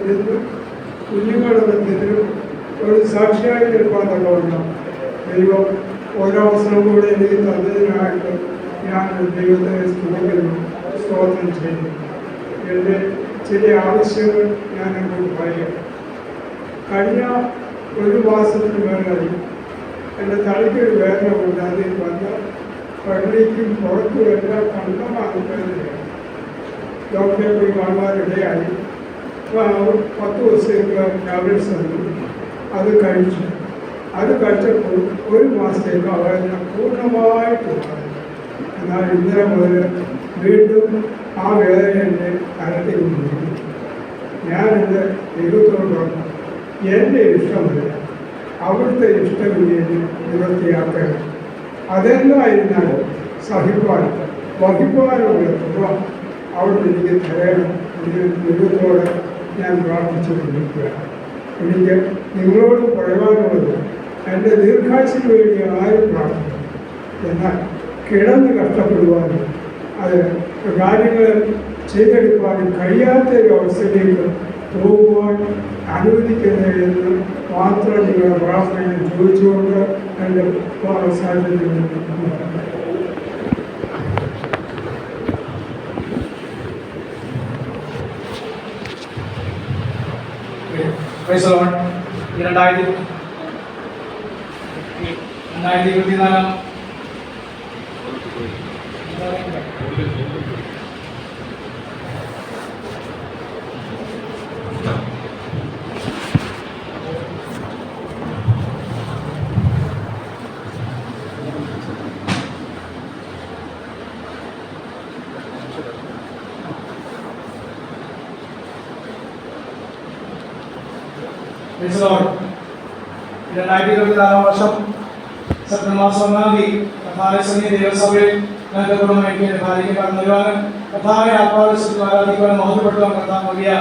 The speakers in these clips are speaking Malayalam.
മധ്യത്തിലും കുഞ്ഞുങ്ങളുടെ മധ്യത്തിലും ഒരു സാക്ഷിയായി നിൽക്കാനുള്ളതാണ്. ദൈവം ഓരോ അവസരവും കൂടെ എനിക്ക് തന്നതിനായിട്ട് ഞാൻ ദൈവത്തെ സ്തോത്രം ചെയ്യുന്നു. എൻ്റെ ചില ആവശ്യങ്ങൾ ഞാൻ അങ്ങോട്ട് പറയാം. കഴിഞ്ഞ ഒരു മാസത്തിന് മേലായി എൻ്റെ തലയ്ക്കൊരു വേദന കൊണ്ട് അതിൽ വന്ന് പള്ളിക്കും പുറത്തും എല്ലാം കണ്ടമാണ് വേദനയാണ്. ഡോക്ടറെ പോയി കാണുവാനിടയായി. 10 ദിവസത്തേക്ക് ടാബ്ലറ്റ്സ് തന്നു. അത് കഴിച്ചു. അത് കഴിച്ചപ്പോൾ ഒരു മാസത്തേക്ക് ആ വേദന പൂർണ്ണമായിട്ട് മാറി. എന്നാൽ ഇന്നലെ മുതൽ വീണ്ടും ആ വേദന എൻ്റെ തലത്തിൽ കൊണ്ടിരിക്കുന്നു. ഞാനെൻ്റെ ദൈവത്തോട് പറഞ്ഞു, എൻ്റെ ഇഷ്ടമല്ല, അവിടുത്തെ ഇഷ്ടവിധിയെ നിവൃത്തിയാക്കണം. അതെന്തായിരുന്നാലും വഹിപ്പാനുള്ള തുക അവിടുന്ന് എനിക്ക് തരണം എന്ന് ദൈവത്തോട് ഞാൻ പ്രാർത്ഥിച്ചുകൊണ്ടിരിക്കുകയാണ്. എനിക്ക് നിങ്ങളോട് പറയുവാനുള്ളത്, എൻ്റെ ദീർഘായുസ്സിന് വേണ്ടി ആരും പ്രാർത്ഥിക്കും. എന്നാൽ കിടന്ന് കഷ്ടപ്പെടുവാനും അത് കാര്യങ്ങൾ ചെയ്തെടുക്കുവാനും കഴിയാത്തൊരു അവസ്ഥയിലേക്ക് പോകുവാൻ അനുവദിക്കുന്നതെന്ന് മാത്രം നിങ്ങളുടെ പ്രാർത്ഥനയിൽ ചോദിച്ചുകൊണ്ട് എൻ്റെ സാഹചര്യം വർഷം സെപ്റ്റംബർ മാസം 1 ദേവസഭയിൽ ഞങ്ങളുടെ കുടുംബം ഭാര്യയ്ക്ക് കടന്നു വരുവാനും കർത്താവിനെ ആത്മാവിശ്വസിച്ച് ആരാധിക്കുവാനും മഹത്വപ്പെടുത്തുവാൻ കർത്താവ് വലിയ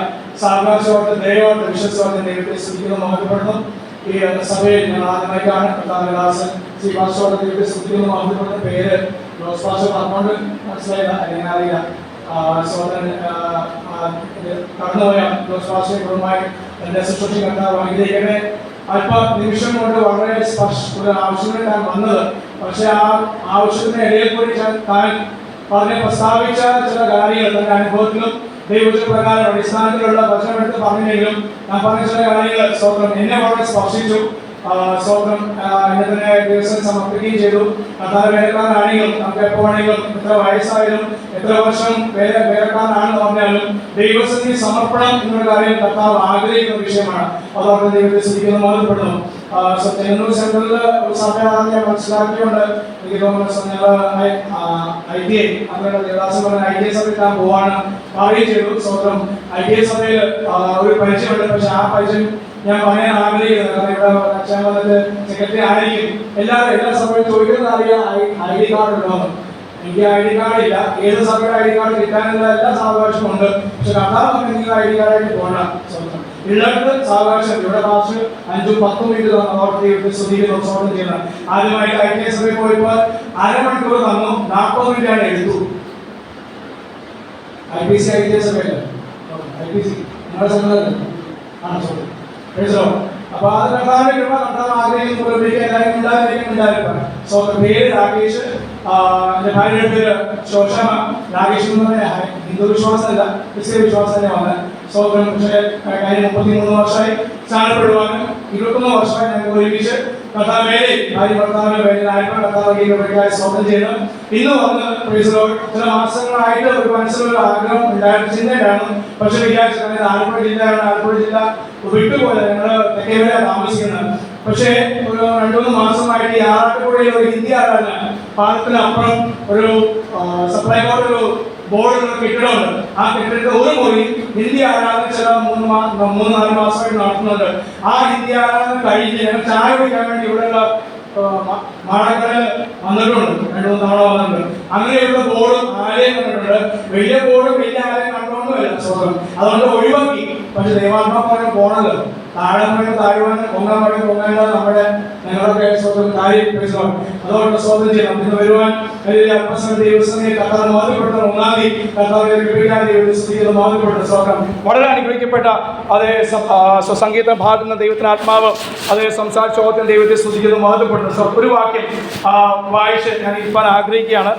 സാവകാശത്തോടെ ദൈവത്തോടെ വിശ്വസിച്ചോടെ ദൈവത്തെ സ്തുതിക്കുന്നു, മഹത്വപ്പെടുന്നു. ഈ സഭയിൽ ഞങ്ങൾ ആദ്യമായി കാണും കർത്താവിന്റെ ദാസൻ ശ്രീ പാസ്റ്ററുടെ ദൈവത്തെ സ്തുതിക്കുന്നു, മഹത്വപ്പെടുന്ന പേര് ജോസ് പാസ്റ്റർ പറഞ്ഞുകൊണ്ട് മനസ്സിലായില്ല, അല്ലെങ്കിൽ അറിയില്ല. സഹോദരൻ കടന്നുപോയ ജോസ് പാസ്റ്ററെ കുടുംബമായി എൻ്റെ ശുശ്രൂഷ കർത്താവ് അനുഗ്രഹിക്കട്ടെ. അല്പ നിമിഷം കൊണ്ട് വളരെ ഒരു ആവശ്യത്തിന് താൻ വന്നത്, പക്ഷെ ആ ആവശ്യത്തിന് ഇടയിൽ കൂടി താൻ പ്രസ്താവിച്ച ചില കാര്യങ്ങൾ തന്റെ അനുഭവത്തിലും ദൈവത്തിന്റെ പ്രകാരം അടിസ്ഥാനത്തിലുള്ള വചനമെടുത്ത് പറഞ്ഞെങ്കിലും ഞാൻ പറഞ്ഞ ചില കാര്യങ്ങൾ സ്വന്തം എന്നെ വളരെ സ്പർശിച്ചു. സ്വന്തം എന്നെ തന്നെ ദിവസം സമർപ്പിക്കുകയും ചെയ്തു. വേലക്കാരനാണെങ്കിലും നമുക്ക് എപ്പോഴാണെങ്കിലും എത്ര വയസ്സായാലും എത്ര വർഷം വേലക്കാരനാണെന്ന് പറഞ്ഞാലും ദൈവസന്നിധി സമർപ്പണം എന്നൊരു കാര്യം കർത്താവ് ആഗ്രഹിക്കുന്ന വിഷയമാണ്. അതോടെ ദൈവത്തെ സ്തുതിക്കുന്നു, മഹത്വപ്പെടുന്നു. ചെങ്ങന്നൂർ സെന്ററിൽ ഒരു സമയമാണെന്ന് ഞാൻ മനസ്സിലാക്കിക്കൊണ്ട് എനിക്ക് തോന്നുന്നു ITI അങ്ങനെയുള്ള ദേവദാസൻ പറഞ്ഞ ITI സഭയിൽ താൻ പോവാണ് പറയുകയും ചെയ്തു. സ്വന്തം ITI സഭയിൽ ഒരു പരിചയമുണ്ട്. പക്ഷെ ആ പരിചയം ഞാൻ പറയാൻ ആഗ്രഹിക്കുന്നത്, കാരണം ഇവിടെ അച്ഛൻ സെക്രട്ടറി ആയിരിക്കും. എല്ലാ സഭയും ചോദിക്കുന്നത് അറിയാം ID കാർഡ് ഉണ്ടോ. എനിക്ക് ID കാർഡ് ഇല്ല. ഏത് സഭയുടെ ID കാർഡ് കിട്ടാനുള്ള എല്ലാ സാവകാശവും ഉണ്ട്. പക്ഷെ കർത്താവ് നിങ്ങൾ ID കാർഡായിട്ട് പോകണം. ഉള്ളത് സാവകാശം ഇവിടെ ഭാഷ 5-10 മിനിറ്റ് സ്തുതിക്കുന്നു, സ്വാഗതം ചെയ്യണം. ആദ്യമായിട്ട് ITI സഭയിൽ പോയപ്പോൾ 1/2 മണിക്കൂർ തന്നു, 40 മിനിറ്റാണ് എടുത്തു. IPC ITI സഭയല്ല, IPC നിങ്ങളുടെ സംഘടന അപ്പൊ അത് കർത്താവിന്റെ കൃപ, കർത്താവ് ആഗ്രഹിക്കുന്ന എല്ലാവരും ഉണ്ടായിരിക്കും. പേര് രാകേഷ്, എന്റെ ഭാര്യയുടെ പേര് ശോഷമ. രാകേഷ് എന്ന് പറഞ്ഞാൽ ഹിന്ദു വിശ്വാസമല്ല, ക്രിസ്ത്യൻ വിശ്വാസം തന്നെയാണ്. സ്വന്തം പക്ഷേ കഴിഞ്ഞ 33 വർഷമായി സ്നാനപ്പെടുവാനും 21 വർഷമായി ഞങ്ങൾക്ക് ഒരുമിച്ച് കർത്താവ് ഭാര്യ ഭർത്താവിന്റെ കർത്താവ് സ്വന്തം ചെയ്ത് ഇന്ന് വന്ന് ചില മാസങ്ങളായിട്ട് ഒരു മനസ്സിലൊരു ആഗ്രഹം ഉണ്ടായിരുന്നു, ചിന്തയിലാണ്. പക്ഷെ വിചാരിച്ചു ആലപ്പുഴ ജില്ലയാണ്, ആലപ്പുഴ ജില്ല വിട്ടുപോലെ ഞങ്ങൾ തെക്കേവര താമസിക്കുന്നത്. പക്ഷേ ഒരു 2-3 മാസമായിട്ട് ഈ ആറാട്ടുപുഴയിൽ ഒരു ഹിന്ദി ആരാധന പാലത്തിനപ്പുറം ഒരു സപ്ലൈകോട് ഒരു ബോർഡുള്ള കെട്ടിടമുണ്ട്. ആ കെട്ടിടത്തിന്റെ ഒരു മുറി ഹിന്ദി ആരാധന ചില 3-4 മാസമായിട്ട് നടത്തുന്നുണ്ട്. ആ ഹിന്ദി ആരാധന കഴിഞ്ഞ് ഞങ്ങൾ ചായ കുടിക്കാൻ വേണ്ടി ഇവിടെയുള്ള മാടക്കടൽ വന്നിട്ടുണ്ട്, 2-3 തവണ വന്നിട്ടുണ്ട്. അങ്ങനെയുള്ള ബോർഡും ആലയം കണ്ടിട്ടുണ്ട്. വലിയ ബോർഡും വലിയ ആലയം കണ്ടോന്നുമില്ല സ്വന്തം, അതുകൊണ്ട് ഒഴിവാക്കി. പക്ഷെ ദൈവാത്മാക്കളെ പോണല്ലോ താഴുവാനും പൊങ്ങാൻ നമ്മുടെ ഞങ്ങളൊക്കെ സ്വന്തം കാര്യം പ്രശ്നമാണ്. അതുകൊണ്ട് സ്വന്തം ചെയ്യണം. ഇന്ന് വരുവാൻ വളരെ അനുഗ്രഹിക്കപ്പെട്ട അതേ സംഗീതം ഭാഗുന്ന ദൈവത്തിന് ആത്മാവ് അതേ സംസാരിച്ചോദ്യം ദൈവത്തെ സ്തുതിക്കുന്നു, മഹത്വപ്പെടുന്നു. ഒരു വാക്യം വായിച്ച് ഞാൻ ഇരിക്കാൻ ആഗ്രഹിക്കുകയാണ്.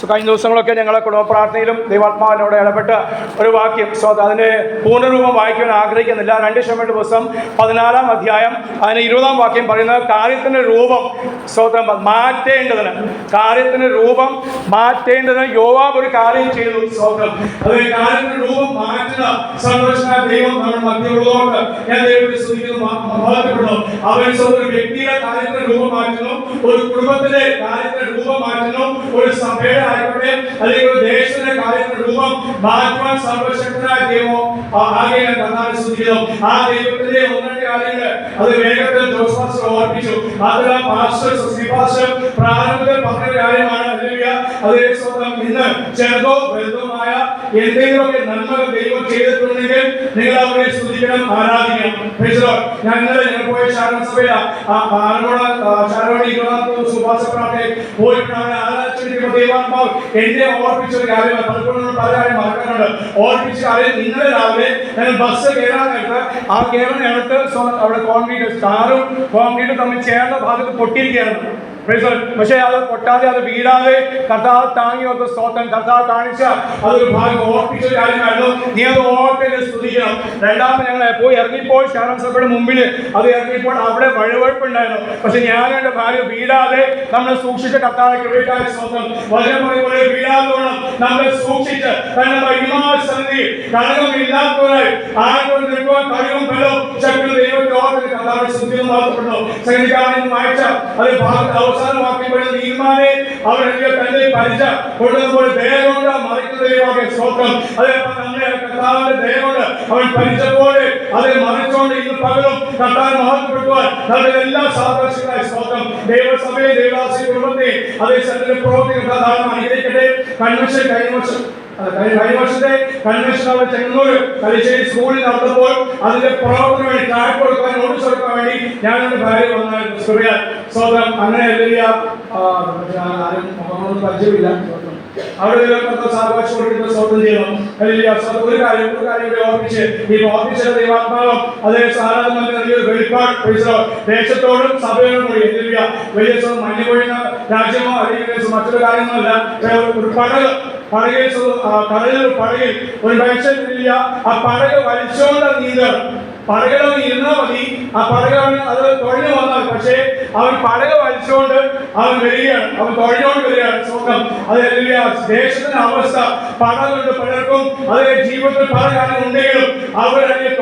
കഴിഞ്ഞ ദിവസങ്ങളൊക്കെ ഞങ്ങളെ കുടുംബ പ്രാർത്ഥനയിലും ദൈവാത്മാവിനോട് ഇടപെട്ട് ഒരു വാക്യം അതിൻ്റെ പൂർണ്ണരൂപം വായിക്കാൻ ആഗ്രഹിക്കുന്നില്ല. 2 ശമൂവേൽ പുസ്തകം 14-ാം അധ്യായം അതിന് 20-ാം വാക്യം പറയുന്നത് കാര്യത്തിൻ്റെ രൂപം മാറ്റേണ്ടതിന്, കാര്യത്തിൻ്റെ രൂപം മാറ്റേണ്ടതിന് യോവാബ് ഒരു കാര്യം ചെയ്തു. അത് കാര്യത്തിൻ്റെ രൂപം മാറ്റുന്ന സന്തോഷമായ ദൈവം നമ്മുടെ മധ്യമുള്ളതുകൊണ്ട് ഞാൻ ദൈവത്തെ സ്തുതിക്കുന്നു, മഹത്വപ്പെടുന്നു. അവൻ ഒരു വ്യക്തിയുടെ കാര്യത്തിന്റെ രൂപം മാറ്റുന്നു, ഒരു കുടുംബത്തിന്റെ കാര്യത്തിന്റെ രൂപം മാറ്റുന്നു, ഒരു സഭയുടെ ആയിക്കോട്ടെ അല്ലെങ്കിൽ ഒരു ദേശത്തിന്റെ കാര്യത്തിന്റെ രൂപം മാറ്റുവാൻ സർവശക്തനായ ദൈവം ആകെ കർത്താവിനെ സ്തുതിക്കുന്നു. ആ ദൈവത്തിന്റെ 1-2 കാര്യങ്ങൾ അത് വേഗത്തിൽ ജോസ് പാസ്റ്റർ ഓർപ്പിച്ചു. മാത്രമല്ല പാസ്റ്റർ പ്രാരംഭത്തിൽ പറഞ്ഞ കാര്യമാണ്. അതേ സ്വന്തം ഇന്ന് ചെറുതോ വലുതുമായ എന്തെങ്കിലുമൊക്കെ നന്മകൾ ദൈവം ചെയ്തിട്ടുണ്ടെങ്കിൽ നിങ്ങൾ അവരെ സ്തുതിക്കണം, ആരാധിക്കണം. ഞാൻ ഇന്നലെ ഞങ്ങൾ പോയ ശാരണ സഭയിൽ പോയിട്ട് അവരെ ആരാധിച്ചിരിക്കുന്ന ദൈവാത്മാവ് എന്നെ ഓർപ്പിച്ച ഒരു കാര്യമാണ്. പലപ്പോഴും പല കാര്യം മറക്കാറുണ്ട്. ഓർപ്പിച്ച കാര്യം ഇന്നലെ രാവിലെ ഞാൻ ബസ് കയറാൻ നേരത്ത് ആ കയറുന്നിടത്ത് അവിടെ കാറും കോൺക്രീറ്റും തമ്മിൽ ചേർന്ന ഭാഗത്ത് പൊട്ടിയിരിക്കുകയാണ്. പക്ഷേ അത് പൊട്ടാതെ അത് വീഴാതെ കർത്താവ് താങ്ങി വന്ന സ്തോത്രം കർത്താവ് കാണിച്ച അതൊരു ഭാഗം ഓർപ്പിച്ച കാര്യമായിരുന്നു. നീ അത് ഓർപ്പിനെ സ്തുതിക്കണം. രണ്ടാമത് ഞങ്ങൾ പോയി ഇറങ്ങിപ്പോൾ ശാരം സഭയുടെ മുമ്പിൽ അത് ഇറങ്ങിയപ്പോൾ അവിടെ വഴുവഴുപ്പുണ്ടായിരുന്നു. പക്ഷെ ഞാൻ എൻ്റെ ഭാര്യ വീഴാതെ നമ്മളെ സൂക്ഷിച്ച കർത്താവ് കൃപയായ സ്തോത്രം വചനം പോലെ വീഴാതെ വേണം നമ്മളെ സൂക്ഷിച്ച് തന്നെ മഹിമാസന്നിധി കളങ്കമില്ലാത്തവരായി ആരോട് നിൽക്കുവാൻ കഴിവും ബലവും ശക്തിയും ദൈവത്തെ ഓർപ്പിന് കർത്താവിനെ സ്തുതിക്കുന്നു, മഹത്വപ്പെടുന്നു. സംഗീതകാരൻ വായിച്ച അത് ഭാഗത്ത് അവസാനമാക്കിയപ്പോൾ നീതിമാനെ അവൻ തന്നെ പരിച കൊണ്ടുവന്നപ്പോൾ ദയകൊണ്ട് മറിക്കുന്ന ദൈവമാകിയ സ്തോത്രം. അതേപോലെ നമ്മളെ കർത്താവിന്റെ ദയകൊണ്ട് അവൻ പരിചപ്പോൾ അത് മറിച്ചുകൊണ്ട് ഇന്ന് പകലും കർത്താവിനെ മഹത്വപ്പെടുത്തുവാൻ നമ്മുടെ എല്ലാ സാദൃശ്യങ്ങളായ സ്തോത്രം. ദൈവസഭയെ ദൈവദാസി കുടുംബത്തെ അതേ സ്ഥലത്തിന്റെ പ്രവർത്തികൾ ധാരാളം അനുഗ്രഹിക്കട്ടെ. കൺവെൻഷൻ കഴിഞ്ഞ വർഷത്തെ കൺവെൻഷൻ അവിടെ ചെങ്ങന്നൂർ തലശ്ശേരി സ്കൂളിൽ നടന്നപ്പോൾ അതിന്റെ പ്രവർത്തനം വേണ്ടി ട്രാക്ക് കൊടുക്കാൻ നോട്ടീസ് കൊടുക്കാൻ വേണ്ടി ഞാനൊരു ഭാര്യ വന്നായിരുന്നു. സ്വതം അങ്ങനെ വലിയ പരിചയമില്ല. അവിടെ സാവകാശം കൊടുക്കുന്ന സ്വന്തം ചെയ്യണം. ഒരു കാര്യം ഇവിടെ ഓർപ്പിച്ച് ഈ ഓർപ്പിച്ച ദൈവാത്മാവും അതേ സാധാരണ നൽകിയൊരു വെളിപ്പാട് ദേശത്തോടും സഭയോടും കൂടി വലിയ മഞ്ഞ് പൊഴിയുന്ന രാജ്യമോ അല്ലെങ്കിൽ മറ്റൊരു കാര്യങ്ങളല്ല. ഒരു കടലിൽ ഒരു മനുഷ്യൻ ഇല്ല. ആ പടക് വലിച്ചോണ്ട് നീന്തണം. പടകളൊന്ന് ഇരുന്നാൽ മതി. ആ പടകളാണ് അത് തുഴഞ്ഞു വന്നാൽ. പക്ഷേ അവൻ പടക വലിച്ചുകൊണ്ട് അവൻ വരികയാണ്, അവൻ തുഴഞ്ഞുകൊണ്ട് വരികയാണ്. സ്വന്തം അത് ദേശത്തിന്റെ അവസ്ഥ പടകളുണ്ട് പലർക്കും. അതേ ജീവിതത്തിൽ പല കാര്യങ്ങളുണ്ടെങ്കിലും അവരതിനെ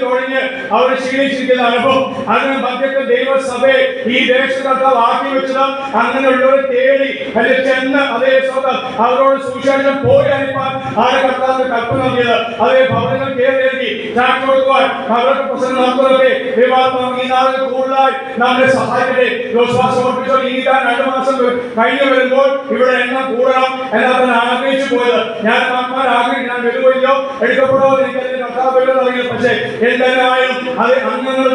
തുഴഞ്ഞ് അവർ ക്ഷീണിച്ചിരിക്കുന്ന അനുഭവം. അങ്ങനെ മധ്യത്തിൽ ദൈവസഭയെ ഈ ദേശത്ത് ആക്കി വെച്ചത് അങ്ങനെയുള്ളവരെ തേടി അതിൽ ചെന്ന് അതേ സ്വന്തം അവരോട് സുവിശേഷം പോയി അനിപ്പാൻ ആരെ കർത്താവിന് കൽപ്പന നൽകിയത്. അതേ ഭവനങ്ങൾ കയറി ചാറ്റ് കൊടുക്കുവാൻ പ്രസംഗം നടത്തുന്നതൊക്കെ ദൈവാത്മാവ് ഈ നാളിൽ കൂടുതലായി നമ്മളെ സഹായിക്കട്ടെ. വിശ്വാസം ഓർപ്പിച്ചോ ഈ 2 മാസം കഴിഞ്ഞു വരുമ്പോൾ ഇവിടെ എണ്ണം കൂടണം എന്നാൽ തന്നെ ആഗ്രഹിച്ചു പോയത്. ഞാൻ ആഗ്രഹിക്കും ഞാൻ വരുമല്ലോ എടുക്കപ്പെടോ എനിക്ക് കർത്താവ് നൽകിയത്. പക്ഷേ എന്തായാലും അത് അംഗങ്ങൾ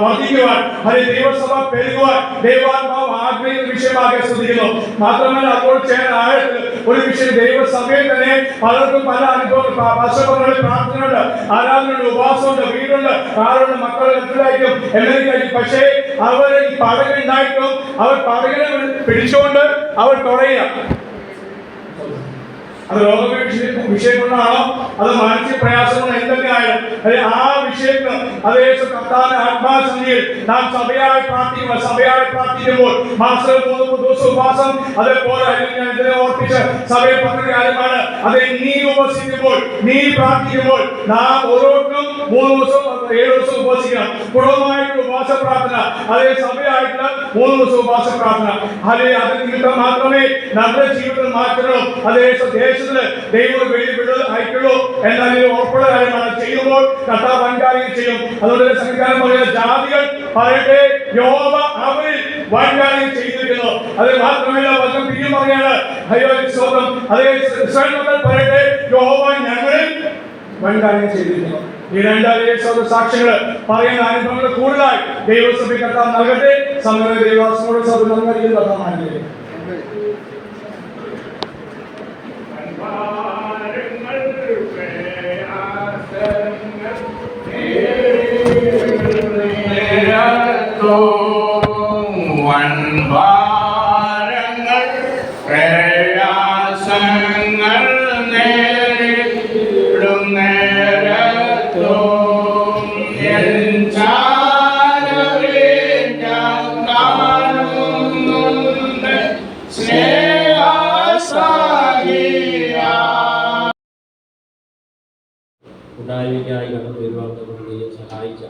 വർദ്ധിക്കുവാൻ അത് ദൈവസഭ പെരുകുവാൻ ദൈവാത്മാവ് ആഗ്രഹിക്കുന്ന വിഷയമാകെ ശ്രദ്ധിക്കുന്നു. മാത്രമല്ല അപ്പോൾ ചേർന്ന ആഴത്തിൽ ഒരു വിഷയം ദൈവസഭയിൽ തന്നെ പലർക്കും പല അനുഭവങ്ങൾ പ്രാർത്ഥനയുണ്ട്, ആരാധനയുണ്ട്, ഉപവാസമുണ്ട്, വീടുണ്ട്, കാറുണ്ട്, മക്കളുടെ എത്രയായിരിക്കും എല്ലാവർക്കും. പക്ഷേ അവർ ഈ പടകുണ്ടായിട്ടും അവർ പടകിനെ പിടിച്ചുകൊണ്ട് അവർ തുടയുക. അത് രോഗ വിഷയം കൊണ്ടാണോ അത് മാനസിക പ്രയാസങ്ങൾ എന്തൊക്കെയായാലും ആ വിഷയത്തിന് അതേ കർത്താവിന്റെ ആത്മാസന്നിധിയിൽ നാം സഭയായി പ്രാർത്ഥിക്കുമ്പോൾ മാസം 3 ദിവസം ഉപവാസം അതേപോലെ ഞാൻ ഇതിനെ ഓർപ്പിച്ച് സഭയെ പറഞ്ഞ കാര്യമാണ്. അതെ നീ ഉപവസിക്കുമ്പോൾ നീ പ്രാർത്ഥിക്കുമ്പോൾ നാം ഓരോരുത്തരും 3 ദിവസം 7 ദിവസം ഉപവസിക്കണം. കുടുംബമായിട്ട് ഉപവാസ പ്രാർത്ഥന, അതേ സഭയായിട്ട് 3 ദിവസം ഉപവാസ പ്രാർത്ഥന. അത് നിമിത്തം മാത്രമേ നമ്മുടെ ജീവിതത്തിൽ മാറ്റങ്ങളും അതേ ദേശത്തിന് ദൈവം വെളിപ്പെടുന്നത് അയക്കുള്ളൂ എന്നതിൽ ഉറപ്പുള്ള കാര്യമാണ്. ചെയ്യുമ്പോൾ കർത്താവ് വൻകാര്യം ചെയ്യും. അതുകൊണ്ട് സംഘകാരം പറയുന്ന ജാതികൾ പറയട്ടെ യഹോവ അവരിൽ വൻകാര്യം ചെയ്തിരിക്കുന്നു. അത് മാത്രമല്ല വചനം പിന്നെയും പറയാണ് അതേ ഇസ്രായേൽ മക്കൾ പറയട്ടെ യഹോവ ഞങ്ങളിൽ വൻ കാര്യങ്ങൾ ചെയ്തിരിക്കുന്നു. ഈ രണ്ടാം സാക്ഷ്യങ്ങൾ പറയുന്ന അനുഭവങ്ങൾ കൂടുതലായി ദൈവസഭ കർത്താവ് നൽകട്ടെ. സമയ ദൈവാസനോട് സഭ നൽകുന്ന കർത്താവ് വൻഭാരങ്ങൾ പ്രയാസങ്ങൾ നേരിടും നേരത്തോ എൻ ചാരവേ ഞാൻ കാണുന്നുണ്ട് സ്നേഹസാഗിയാ. ഉണ്ടായിരിക്കായി കടന്നു വരുവാൻ നമ്മൾ ദൈവം സഹായിച്ച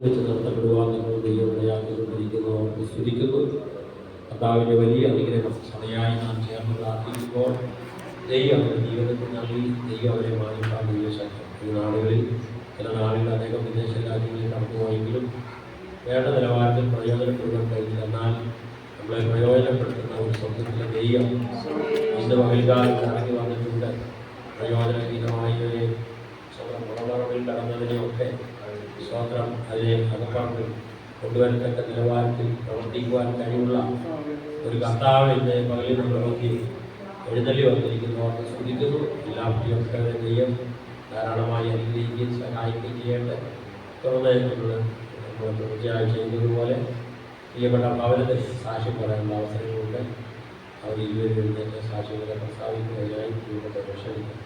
വെച്ച് നിർത്തപ്പെടുവാൻ നിങ്ങൾ ദൈവം ഇടയാക്കിക്കൊണ്ടിരിക്കുന്നു. അവർക്ക് സ്തുതിക്കുന്നു. കർത്താവിൻ്റെ വലിയ അനുഗ്രഹം സഭയായി നാം ചേർന്ന് പ്രാർത്ഥിക്കുമ്പോൾ ദൈവം അവരുടെ ജീവിതത്തിൽ നൽകി ദൈവം അവരെ മാനിക്കാൻ ദൈവശക്തി. ഈ നാടുകളിൽ ചില നാളുകൾ അനേകം വിദേശ രാജ്യങ്ങളിൽ കടന്നുപോയെങ്കിലും വേണ്ട നിലവാരത്തിൽ പ്രയോജനപ്പെടുവാൻ കഴിഞ്ഞില്ല. എന്നാൽ നമ്മളെ പ്രയോജനപ്പെടുത്തുന്ന ഒരു സ്വന്തത്തിലെ ദൈവം ഇന്ന് പകൽക്കാലം ഇറങ്ങി വന്നിട്ടുണ്ട്. പ്രയോജനഹീനമായവരെ സ്വന്തം മുളവറവിൽ കടന്നതിനെയൊക്കെ സ്വന്തം അതിനെ അകപ്പാടിൽ കൊണ്ടുവരത്തക്ക നിലവാരത്തിൽ പ്രവർത്തിക്കുവാൻ കഴിവുള്ള ഒരു കർത്താവ് ഇന്ന് പകലിൽ പ്രവർത്തി എഴുന്നള്ളി വന്നിരിക്കുന്നു. അവർക്ക് ശ്രദ്ധിക്കുന്നു. എല്ലാ പ്രിയപ്പെട്ടവരെ ദൈവം ധാരാളമായി അനുഗ്രഹിക്കുകയും സഹായിക്കുകയും ചെയ്യേണ്ടത്. തുറന്ന് നമ്മൾ തീർച്ചയായും ചെയ്തതുപോലെ പ്രിയപ്പെട്ട ഭവനത്തെ സാക്ഷ്യം പറയാനുള്ള അവസരങ്ങളുണ്ട്. അവർ ഇരുവരും എഴുന്നേറ്റ് സാക്ഷ്യങ്ങളെ പ്രസ്താവിക്കുന്നതിനായി പ്രിയപ്പെട്ട ക്ഷണിക്കുന്നു.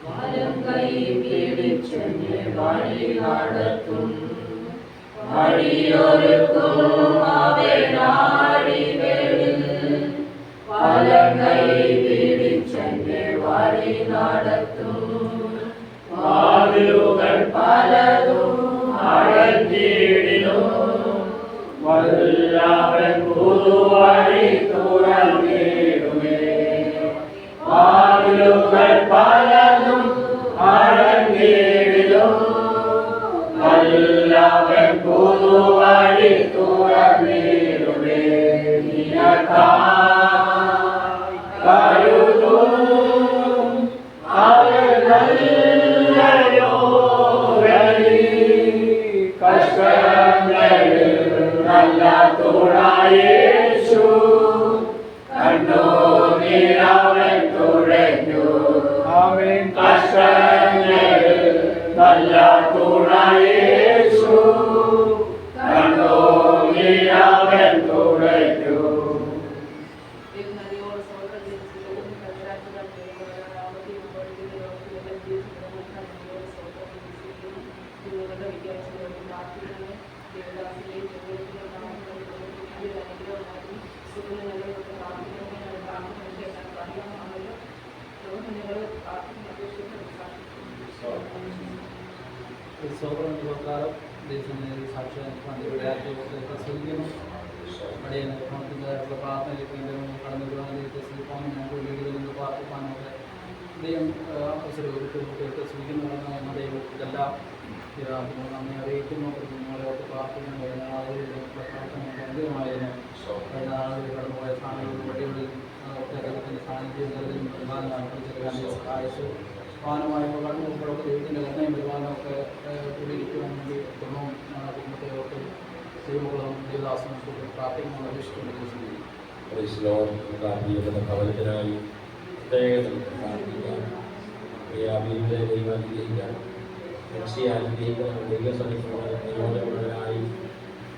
വലം കൈ പിടിച്ചെന്നെ വഴി നടത്തും വഴിയൊരുക്കും അവനാടികളിൽ. വലം കൈ പിടിച്ചെന്നെ വഴി നടത്തും. വാതിലുകൾ പലതും അടഞ്ഞിടിലും വല്ലവൻ പുതുവഴി തുറന്നിടുമേ. വാതിലുകൾ പലതും അടഞ്ഞിടിലും വല്ലവൻ പുതുവഴി തുറന്നിടുമേ. നിനക്കായി കരുതും അവർ നല്ലയോ വഴി. കഷ്ടങ്ങളിൽ നല്ല തുണയേശു കണ്ടു നീരവൻ തുഴഞ്ഞു. കഷ്ടങ്ങളിൽ നല്ല തുണയേശു കണ്ടു നീരവൻ തുഴഞ്ഞു. പ്രകാരം സാക്ഷ്യം സ്വീകരിക്കുന്നു. അടിയനെ പ്രവർത്തിക്കാനുള്ള പ്രാർത്ഥനയിലേക്ക് കടന്നു വരുവാൻ ശ്രമിക്കാനും ഞങ്ങൾക്ക് വീടുകളിൽ പ്രാർത്ഥിക്കാനൊക്കെ ദൈവം അവസരം ഒരുക്കിയിട്ട് സ്വീകരിക്കുന്ന ദൈവം ഇതെല്ലാം നമ്മെ അറിയിക്കുന്നു. നിങ്ങളെ പ്രാർത്ഥിക്കുന്ന പ്രാർത്ഥനമായതിന് കഴിഞ്ഞ നാളുകളിൽ കടന്നുപോയ സ്ഥാനങ്ങളിൽ വഴികളിൽ ദൈവത്തിൻ്റെ സാന്നിധ്യം സഹായിച്ചു. വാഹനമായപ്പോൾ കടന്നുപോകുമ്പോഴൊക്കെ ദൈവത്തിൻ്റെ കരുണയും വരുവാനൊക്കെ കൂടിയിരിക്കുവാൻ വേണ്ടി കുടുംബവും കുടുംബത്തെയൊക്കെ ദൈവങ്ങളും ദൈവദാസനും പ്രാർത്ഥിക്കുന്ന അപേക്ഷിച്ചുകൊണ്ടിരിക്കുന്നു. ഭവനത്തിനായി പ്രത്യേകത പ്രാർത്ഥിക്കാം. ദൈവാനുഗ്രഹിക്കാൻ അനുഗ്രഹിക്കാൻ ദൈവസന്നിധാനമായി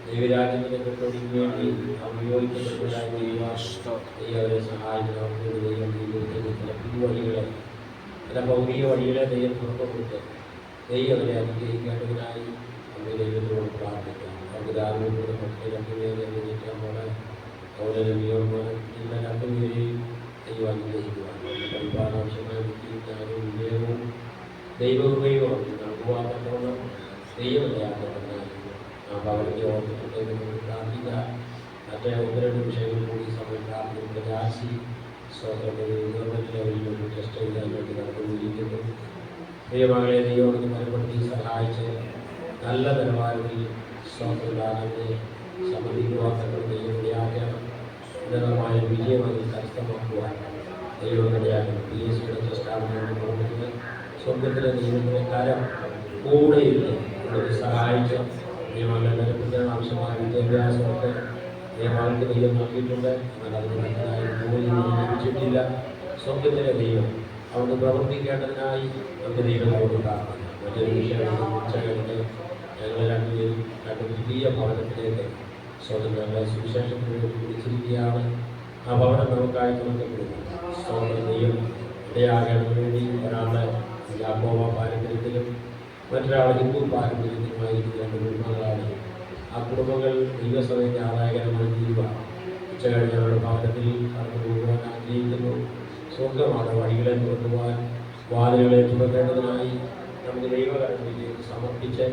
ദൈവരാജ്യത്തിൻ്റെ കെട്ടൊടിക്ക് വേണ്ടി ഉപയോഗിക്കപ്പെട്ടതായി ദൈവരെ സഹായിക്കണം. ദൈവം ജീവിതത്തിൻ്റെ ചില പുതുവഴികളെ ചില ഭൗതിക വഴികളെ ദൈവം പുറത്തുകൊടുത്ത് ദൈവം അവരെ അനുഗ്രഹിക്കേണ്ടതിനായി നമ്മൾ ദൈവത്തോട് പ്രാർത്ഥിക്കാം. അവർക്ക് ധാർമ്മികത മറ്റേ രണ്ടുപേരെ അനുഗ്രഹിക്കാൻ പോലെ പൗരരവിയോട് ഇന്ന രണ്ടുപേരെയും ദൈവം അനുഗ്രഹിക്കുവാൻ പരിപാടാംശമായ ബുദ്ധിജ്ഞാനവും വിവേകവും ദൈവകൃപയും നൽകുവാൻ തക്കവണ്ണം ദൈവതയാക്കപ്പെടുന്നതായിരുന്നു. ആ ഭവനത്തെ ഓർത്തിട്ടേക്ക് നമുക്ക് പ്രാർത്ഥിക്കാം. മറ്റേ ഒന്ന് രണ്ട് വിഷയങ്ങൾ കൂടി സമയം പ്രാർത്ഥിക്കും. പ്രകാശി ഗവൺമെൻറ് ലെവലിലൊരു ടെസ്റ്റ് എഴുതാൻ വേണ്ടി നടന്നുകൊണ്ടിരിക്കുന്നു. ദൈവമകളെ ദൈവം ബലപ്പെടുത്തി സഹായിച്ച് നല്ല നിലവാരത്തിൽ സ്വന്തദാനത്തെ സംബന്ധിക്കുവാൻ തക്ക ദൈവത്തിയാക്കണം. ഉന്നതമായ വിജയമായി കരസ്ഥമാക്കുവാൻ ദൈവനിടയാകും. PSCയുടെ സ്ഥാപനങ്ങൾ പ്രവർത്തിക്കുന്ന സ്വർഗത്തിലെ ദൈവത്തിൻ്റെ കരം കൂടെയില്ല അവരെ സഹായിച്ച നിയമങ്ങളുടെ ആവശ്യമായ വിദ്യാഭ്യാസമൊക്കെ നിയമങ്ങൾക്ക് ദൈവം നൽകിയിട്ടുണ്ട്. എന്നാൽ അതിന് നല്ലതായ ജോലി ലഭിച്ചിട്ടില്ല. സ്വർഗത്തിലെ ദൈവം അവിടെ പ്രവർത്തിക്കേണ്ടതിനായി നമുക്ക് ദൈവത്തോട് പ്രാർത്ഥന. മറ്റൊരു വിഷയം ഉച്ചകഴിഞ്ഞ് ഞങ്ങൾ രണ്ട് പുതിയ ഭവനത്തിലേക്ക് സ്വതന്ത്ര സുവിശേഷത്തിന് വേണ്ടി വിളിച്ചിരിക്കുകയാണ്. ആ ഭവനം നമുക്കായി തുറക്കപ്പെടുന്നു. സ്വന്തം ദൈവം ഇടയാകാൻ വേണ്ടി ഒരാളെ യാക്കോബ പാരമ്പര്യത്തിലും മറ്റൊരാൾ ഹിന്ദു പാരമ്പര്യത്തിലുമായിരിക്കുന്ന രണ്ട് കുടുംബങ്ങളാണ്. ആ കുടുംബങ്ങൾ ദൈവസഭയ്ക്ക് ആദായകരമായി തീരുക. ഉച്ചകഴിഞ്ഞ് അവരുടെ ഭവനത്തിൽ കടന്നു പോകുവാൻ ആഗ്രഹിക്കുന്നു. സ്വർഗമാണ് വഴികളെ തുറക്കുവാൻ, വാതിലുകളെ തുറക്കേണ്ടതിനായി നമുക്ക് ദൈവകരങ്ങളിലേക്ക് സമർപ്പിച്ച്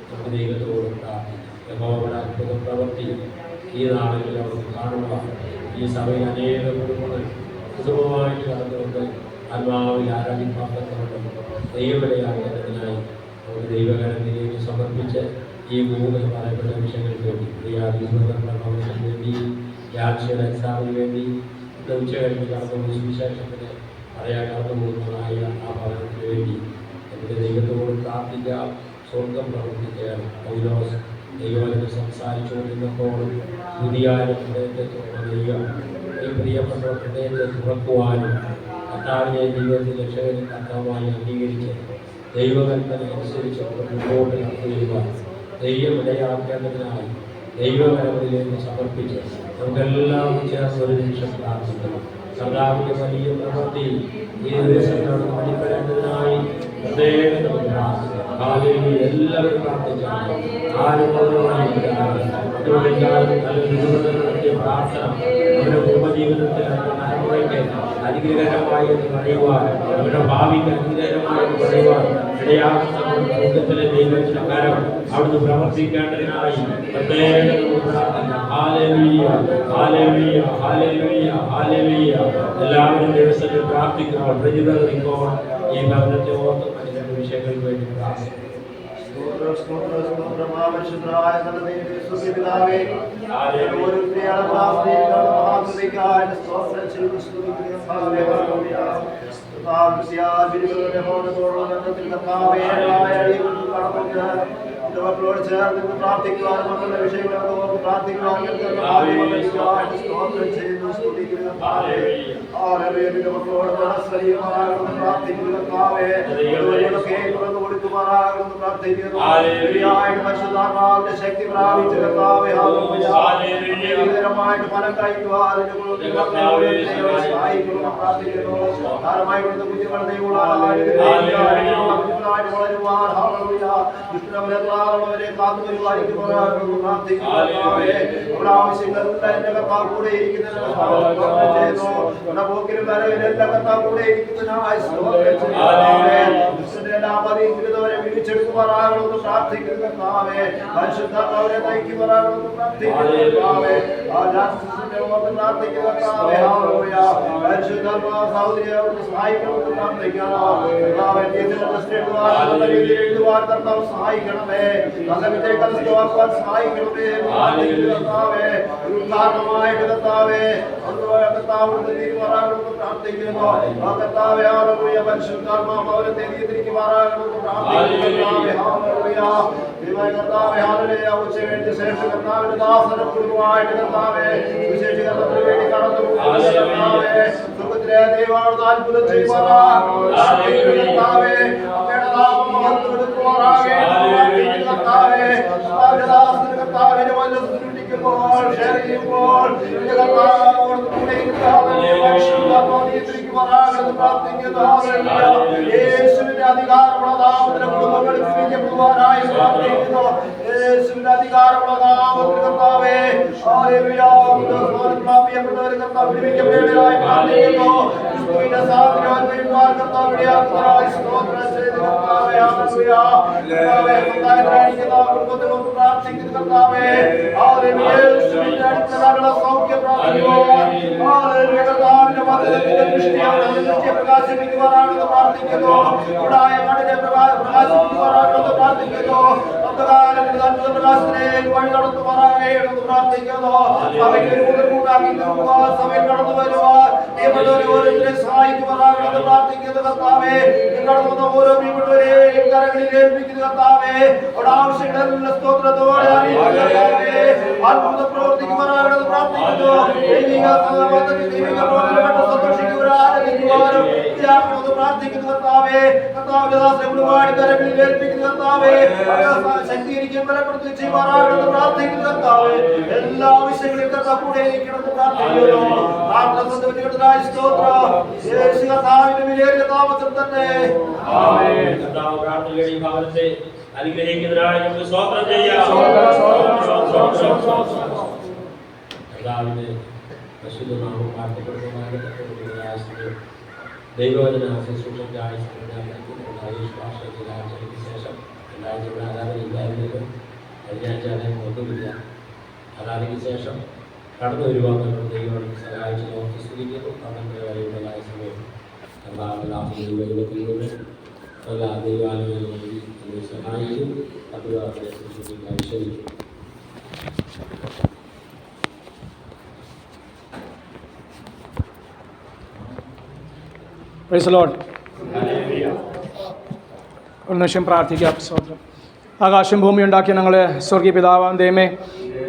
നമുക്ക് ദൈവത്തോട് പ്രാർത്ഥിക്കാം. യഹോവയുടെ അത്ഭുത പ്രവൃത്തി ഈ നാളുകളിൽ അവർക്ക് കാണുക. ഈ സഭയിൽ അനേക കുടുംബങ്ങൾ കുടുംബമായിട്ട് കടന്നുകൊണ്ട് ആത്മാവിൽ ആരാധിപ്പാക്കത്തോടും ദൈവവിളയാകുന്നതിനായി നമുക്ക് ദൈവകരങ്ങളിലേക്ക് സമർപ്പിച്ച് ഈ മൂന്ന് പറയപ്പെട്ട വിഷയങ്ങൾക്ക് വേണ്ടി പ്രിയാദിവസത്തിന് വേണ്ടി യാത്രയുടെ എക്സാമിന് വേണ്ടി ഉച്ച കഴിഞ്ഞ് കടന്നു സുവിശേഷത്തിന് പറയാൻ കടന്നു പോകുന്നതായ ആ ഭവനത്തിന് വേണ്ടി നമ്മുടെ ദൈവത്തോട് പ്രാർത്ഥിക്കാം. സ്വർഗം പ്രവർത്തിക്കുകയാണ്. പൗലോസ് ദൈവത്തിന് സംസാരിച്ചുകൊണ്ടിരുന്നപ്പോഴും പുതിയ ഹൃദയത്തെ ദൈവം ഈ പ്രിയപ്പെട്ട ഹൃദയത്തെ തുറക്കുവാനും കർത്താവിനെ ദൈവത്തിൽ രക്ഷകനും കർത്താവുമായി അംഗീകരിച്ച് ദൈവകൽപ്പന അനുസരിച്ച് മുമ്പോട്ട് നടത്തുക. ദൈവം ഇടയാക്കേണ്ടതിനായി ദൈവകരങ്ങളിലേക്ക് സമർപ്പിച്ച് നമുക്കെല്ലാം ചേർന്ന് ഒരു നിമിഷം പ്രാർത്ഥിക്കണം. കർത്താവിൻ്റെ വലിയ പ്രവൃത്തി ഈ ദിവസങ്ങളോട് വഴിപ്പെടേണ്ടതിനായി പ്രത്യേകം നമുക്ക് പ്രാർത്ഥിക്കാം. എല്ലാവരും പ്രാർത്ഥിച്ചാൽ ആരും നടത്തിയ പ്രാർത്ഥന അവരുടെ കുടുംബജീവിതത്തിൽ തലമുറയ്ക്ക് അനുഗ്രഹകരമായി എന്ന് പറയുവാൻ, അവരുടെ ഭാവിക്ക് അനുഗ്രഹകരമായി എന്ന് പറയുവാൻ ഇടയാകുന്ന കുടുംബത്തിലെ ദൈവത്തിന്റെ കരം അവിടുന്ന് പ്രവർത്തിക്കേണ്ടതിനായി പ്രത്യേകം പ്രാർത്ഥിക്കാം. Hallelujah, hallelujah, hallelujah, hallelujah. എല്ലാവരും ദിവസത്തിൽ പ്രാർത്ഥിക്കുമ്പോൾ പ്രചരിതറിപ്പോൾ ഈ ഭവനത്തെ ഓർത്ത് മറ്റു വിഷയങ്ങൾക്ക് വേണ്ടി പ്രാർത്ഥിക്കും. മക്കളോട് ചേർന്ന് പ്രാർത്ഥിക്കുവാനും മക്കളുടെ വിഷയങ്ങളോട് പ്രാർത്ഥിക്കുവാനും മക്കളോട് മനസ്സറിയുമാറാകുന്നു പ്രാർത്ഥിക്കുന്നു. കൊടുക്കുമാറാകുന്നു പ്രാർത്ഥിക്കുന്നു. പരിശുദ്ധാത്മാവിന്റെ ശക്തി പ്രാപിച്ചു കർത്താവേ ായിട്ട് ഫലം കഴിക്കുവാനും പ്രാർത്ഥിക്കുന്നു. ധാരമായി കൊടുത്ത കുഞ്ഞുങ്ങൾ കുഞ്ഞുങ്ങളായിട്ട് വളരുവാൻ ദുഷ്ടവരെ കാത്തു പരിപാലിക്കുമാറാകുന്നു പ്രാർത്ഥിക്കുന്നു. നമ്മുടെ ആവശ്യങ്ങളെല്ലാം എന്റെ കർത്താവ് കൂടെ ഇരിക്കുന്നതിന് പോക്കിലും വരവിൽ എല്ലാ കർത്താവ് കൂടെ ഇരിക്കുന്നതിനായി ദുഷ്ടന്റെ എല്ലാ പതിവരെ വിളിച്ചെടുക്കുമാറാകണമെന്ന് പ്രാർത്ഥിക്കുന്നു കർത്താവേ. പരിശുദ്ധാത്മാവിനെ നയിക്കുമാറാകണമെന്ന് പ്രാർത്ഥിക്കുന്നു കർത്താവേ. പ്രാർത്ഥിക്കുന്നു കർത്താവേ. പരിശുദ്ധാത്മാവ് സഹോദരിയോട് സഹായിക്കണമെന്ന് പ്രാർത്ഥിക്കണം. എഴുതുവാൻ കർത്താവ് സഹായിക്കണമേ. നല്ല വിജയ കരസ്ഥമാക്കാൻ സഹായിക്കണമേ. കർത്താവേ ഉദ്ധാരണമായിട്ട് കർത്താവേ കർത്താവിന്റെ തീരുമാനമാകണമെന്ന് പ്രാർത്ഥിക്കുന്നു. ആ കർത്താവേ ഹല്ലേലൂയ. പരിശുദ്ധാത്മാവ് അവരെ തിരിക്കുമാറാകണമെന്ന് ഉച്ചവേണ്ടി ശേഷം കർത്താവിന്റെ ദാസന കുടുംബമായിട്ട് കർത്താവേ വിശേഷീകരണത്തിന് വേണ്ടി കടന്നു സുഖത്തിലെ ദൈവം അത്ഭുതം ചെയ്യുമാറാകട്ടെ. കർത്താവേ അങ്ങയുടെ നാമം മഹത്വപ്പെടുത്തുമാറാകട്ടെ. കർത്താവേ ദാസന കർത്താവിനെ വന്ന് സൃഷ്ടിക്കുമ്പോൾ ഷെയർ ചെയ്യുമ്പോൾ കർത്താവോട് കൂടെ യേശുവിന്റെ അധികാരമുള്ള നാമത്തിലെ കുടുംബങ്ങൾ വിജയിക്കപ്പെടുവാനായി പ്രാർത്ഥിക്കുന്നു. യേശുവിന്റെ അധികാരമുള്ള നാമത്തിൽ കർത്താവേ പ്രാപിക്കപ്പെട്ടവരെ കർത്താവ് വിടുവിക്കപ്പെടുവാനായി പ്രാർത്ഥിക്കുന്നു. ക്രിസ്തുവിന്റെ സാന്നിധ്യം അനുഭവിക്കുവാൻ കർത്താവ് ഇടയാക്കുന്നതിനായി സ്തോത്രം ചെയ്ത് കർത്താവേ കുടുംബത്തിനൊന്ന് പ്രാർത്ഥിക്കുന്നു കർത്താവേ. യേശുവിന്റെ അടിത്തറകളുടെ സൗഖ്യം പ്രാപിക്കുവാൻ കർത്താവിന്റെ മതത്തിന്റെ ദൃഷ്ടിയെ പ്രകാശിപ്പിക്കുവാനാണെന്ന് പ്രാർത്ഥിക്കുന്നു. കൂടായ മണ്ണിനെ പ്രകാശിപ്പിക്കുവാനാണെന്ന് പ്രാർത്ഥിക്കുന്നു. അന്ധകാരത്തിന്റെ പ്രകാശത്തിനെ സഭയിലേക്ക് വഴി നടത്തുമാറാകണമെന്ന് പ്രാർത്ഥിക്കുന്നു. സഭയ്ക്ക് ഒരു മുതൽക്കൂട്ടാക്കി തീർക്കുവാൻ, സഭയിൽ കടന്നു വരുവാൻ പ്രിയപ്പെട്ടവരെ ഓരോരുത്തരെ സഹായിക്കുമാറാകണമെന്ന് പ്രാർത്ഥിക്കുന്നു കർത്താവേ. കടന്നു വന്ന ഓരോ പ്രിയപ്പെട്ടവരെയും കരങ്ങളിൽ ഏൽപ്പിക്കുന്നു കർത്താവേ. അവിടെ ആവശ്യങ്ങളെല്ലാം സ്തോത്രത്തോടെ അറിയിക്കുകയാകട്ടെ. അത്ഭുതം പ്രവർത്തിക്കുമാറാകണമെന്ന് പ്രാർത്ഥിക്കുന്നു. ദൈവിക പ്രവർത്തനപ്പെട്ട സന്തോഷിക്കുവാനും ആരാധിക്കുവാനും ഇതാക്കണമെന്ന് പ്രാർത്ഥിക്കുന്നു കർത്താവേ. കർത്താവിന്റെ ദാസനെ ഒരുപാട് കരങ്ങളിൽ ഏൽപ്പിക്കുന്നു കർത്താവേ. ശക്തീകരിക്കാൻ ബലപ്പെടുത്തി ചെയ്യുമാറാകണമെന്ന് പ്രാർത്ഥിക്കുന്നു കർത്താവേ. എല്ലാ ആവശ്യങ്ങളിലും കർത്താവ് കൂടെ ഇരിക്കണമെന്ന് പ്രാർത്ഥിക്കുന്നു. പ്രാർത്ഥന സന്ദർഭത്തിനായ സ്തോത്രം യേശു കർത്താവിന്റെ വിലയേറിയ നാമത്തിൽ തന്നെ ആമേൻ. കർത്താവ് പ്രാർത്ഥനയുടെ ഈ ഭവനത്തെ അനുഗ്രഹിക്കുന്നതിനായി നമുക്ക് സ്തോത്രം ചെയ്യാം. കർത്താവിന്റെ പരിശുദ്ധനാമം വാഴ്ത്തപ്പെടുന്നതിനായി ദൈവവചന ശുശ്രൂഷയ്ക്കായി ശേഷം എല്ലാവരും ആരാധനയില്ലായിരുന്നല്ലോ. കഴിഞ്ഞാഴ്ച അദ്ദേഹം ഒന്നുമില്ല. ആരാധനയ്ക്ക് ശേഷം കടന്നു വരുവാൻ ദൈവം സഹായിച്ച് നോക്കി സ്തുതിക്കുന്നു. അവരുടെ വരെയുള്ളതായ സമയം ദൈവത്തിലൂടെ എല്ലാ ദൈവാലയങ്ങളിൽ സഹായിക്കും. അതുപോലെ ശരിക്കും പ്രൈസ് ദി ലോർഡ്. ഒരു നിമിഷം പ്രാർത്ഥിക്കാം. സ്തോത്രം. ആകാശം ഭൂമി ഉണ്ടാക്കിയ ഞങ്ങളെ സ്വർഗീയ പിതാവാം ദൈവമേ,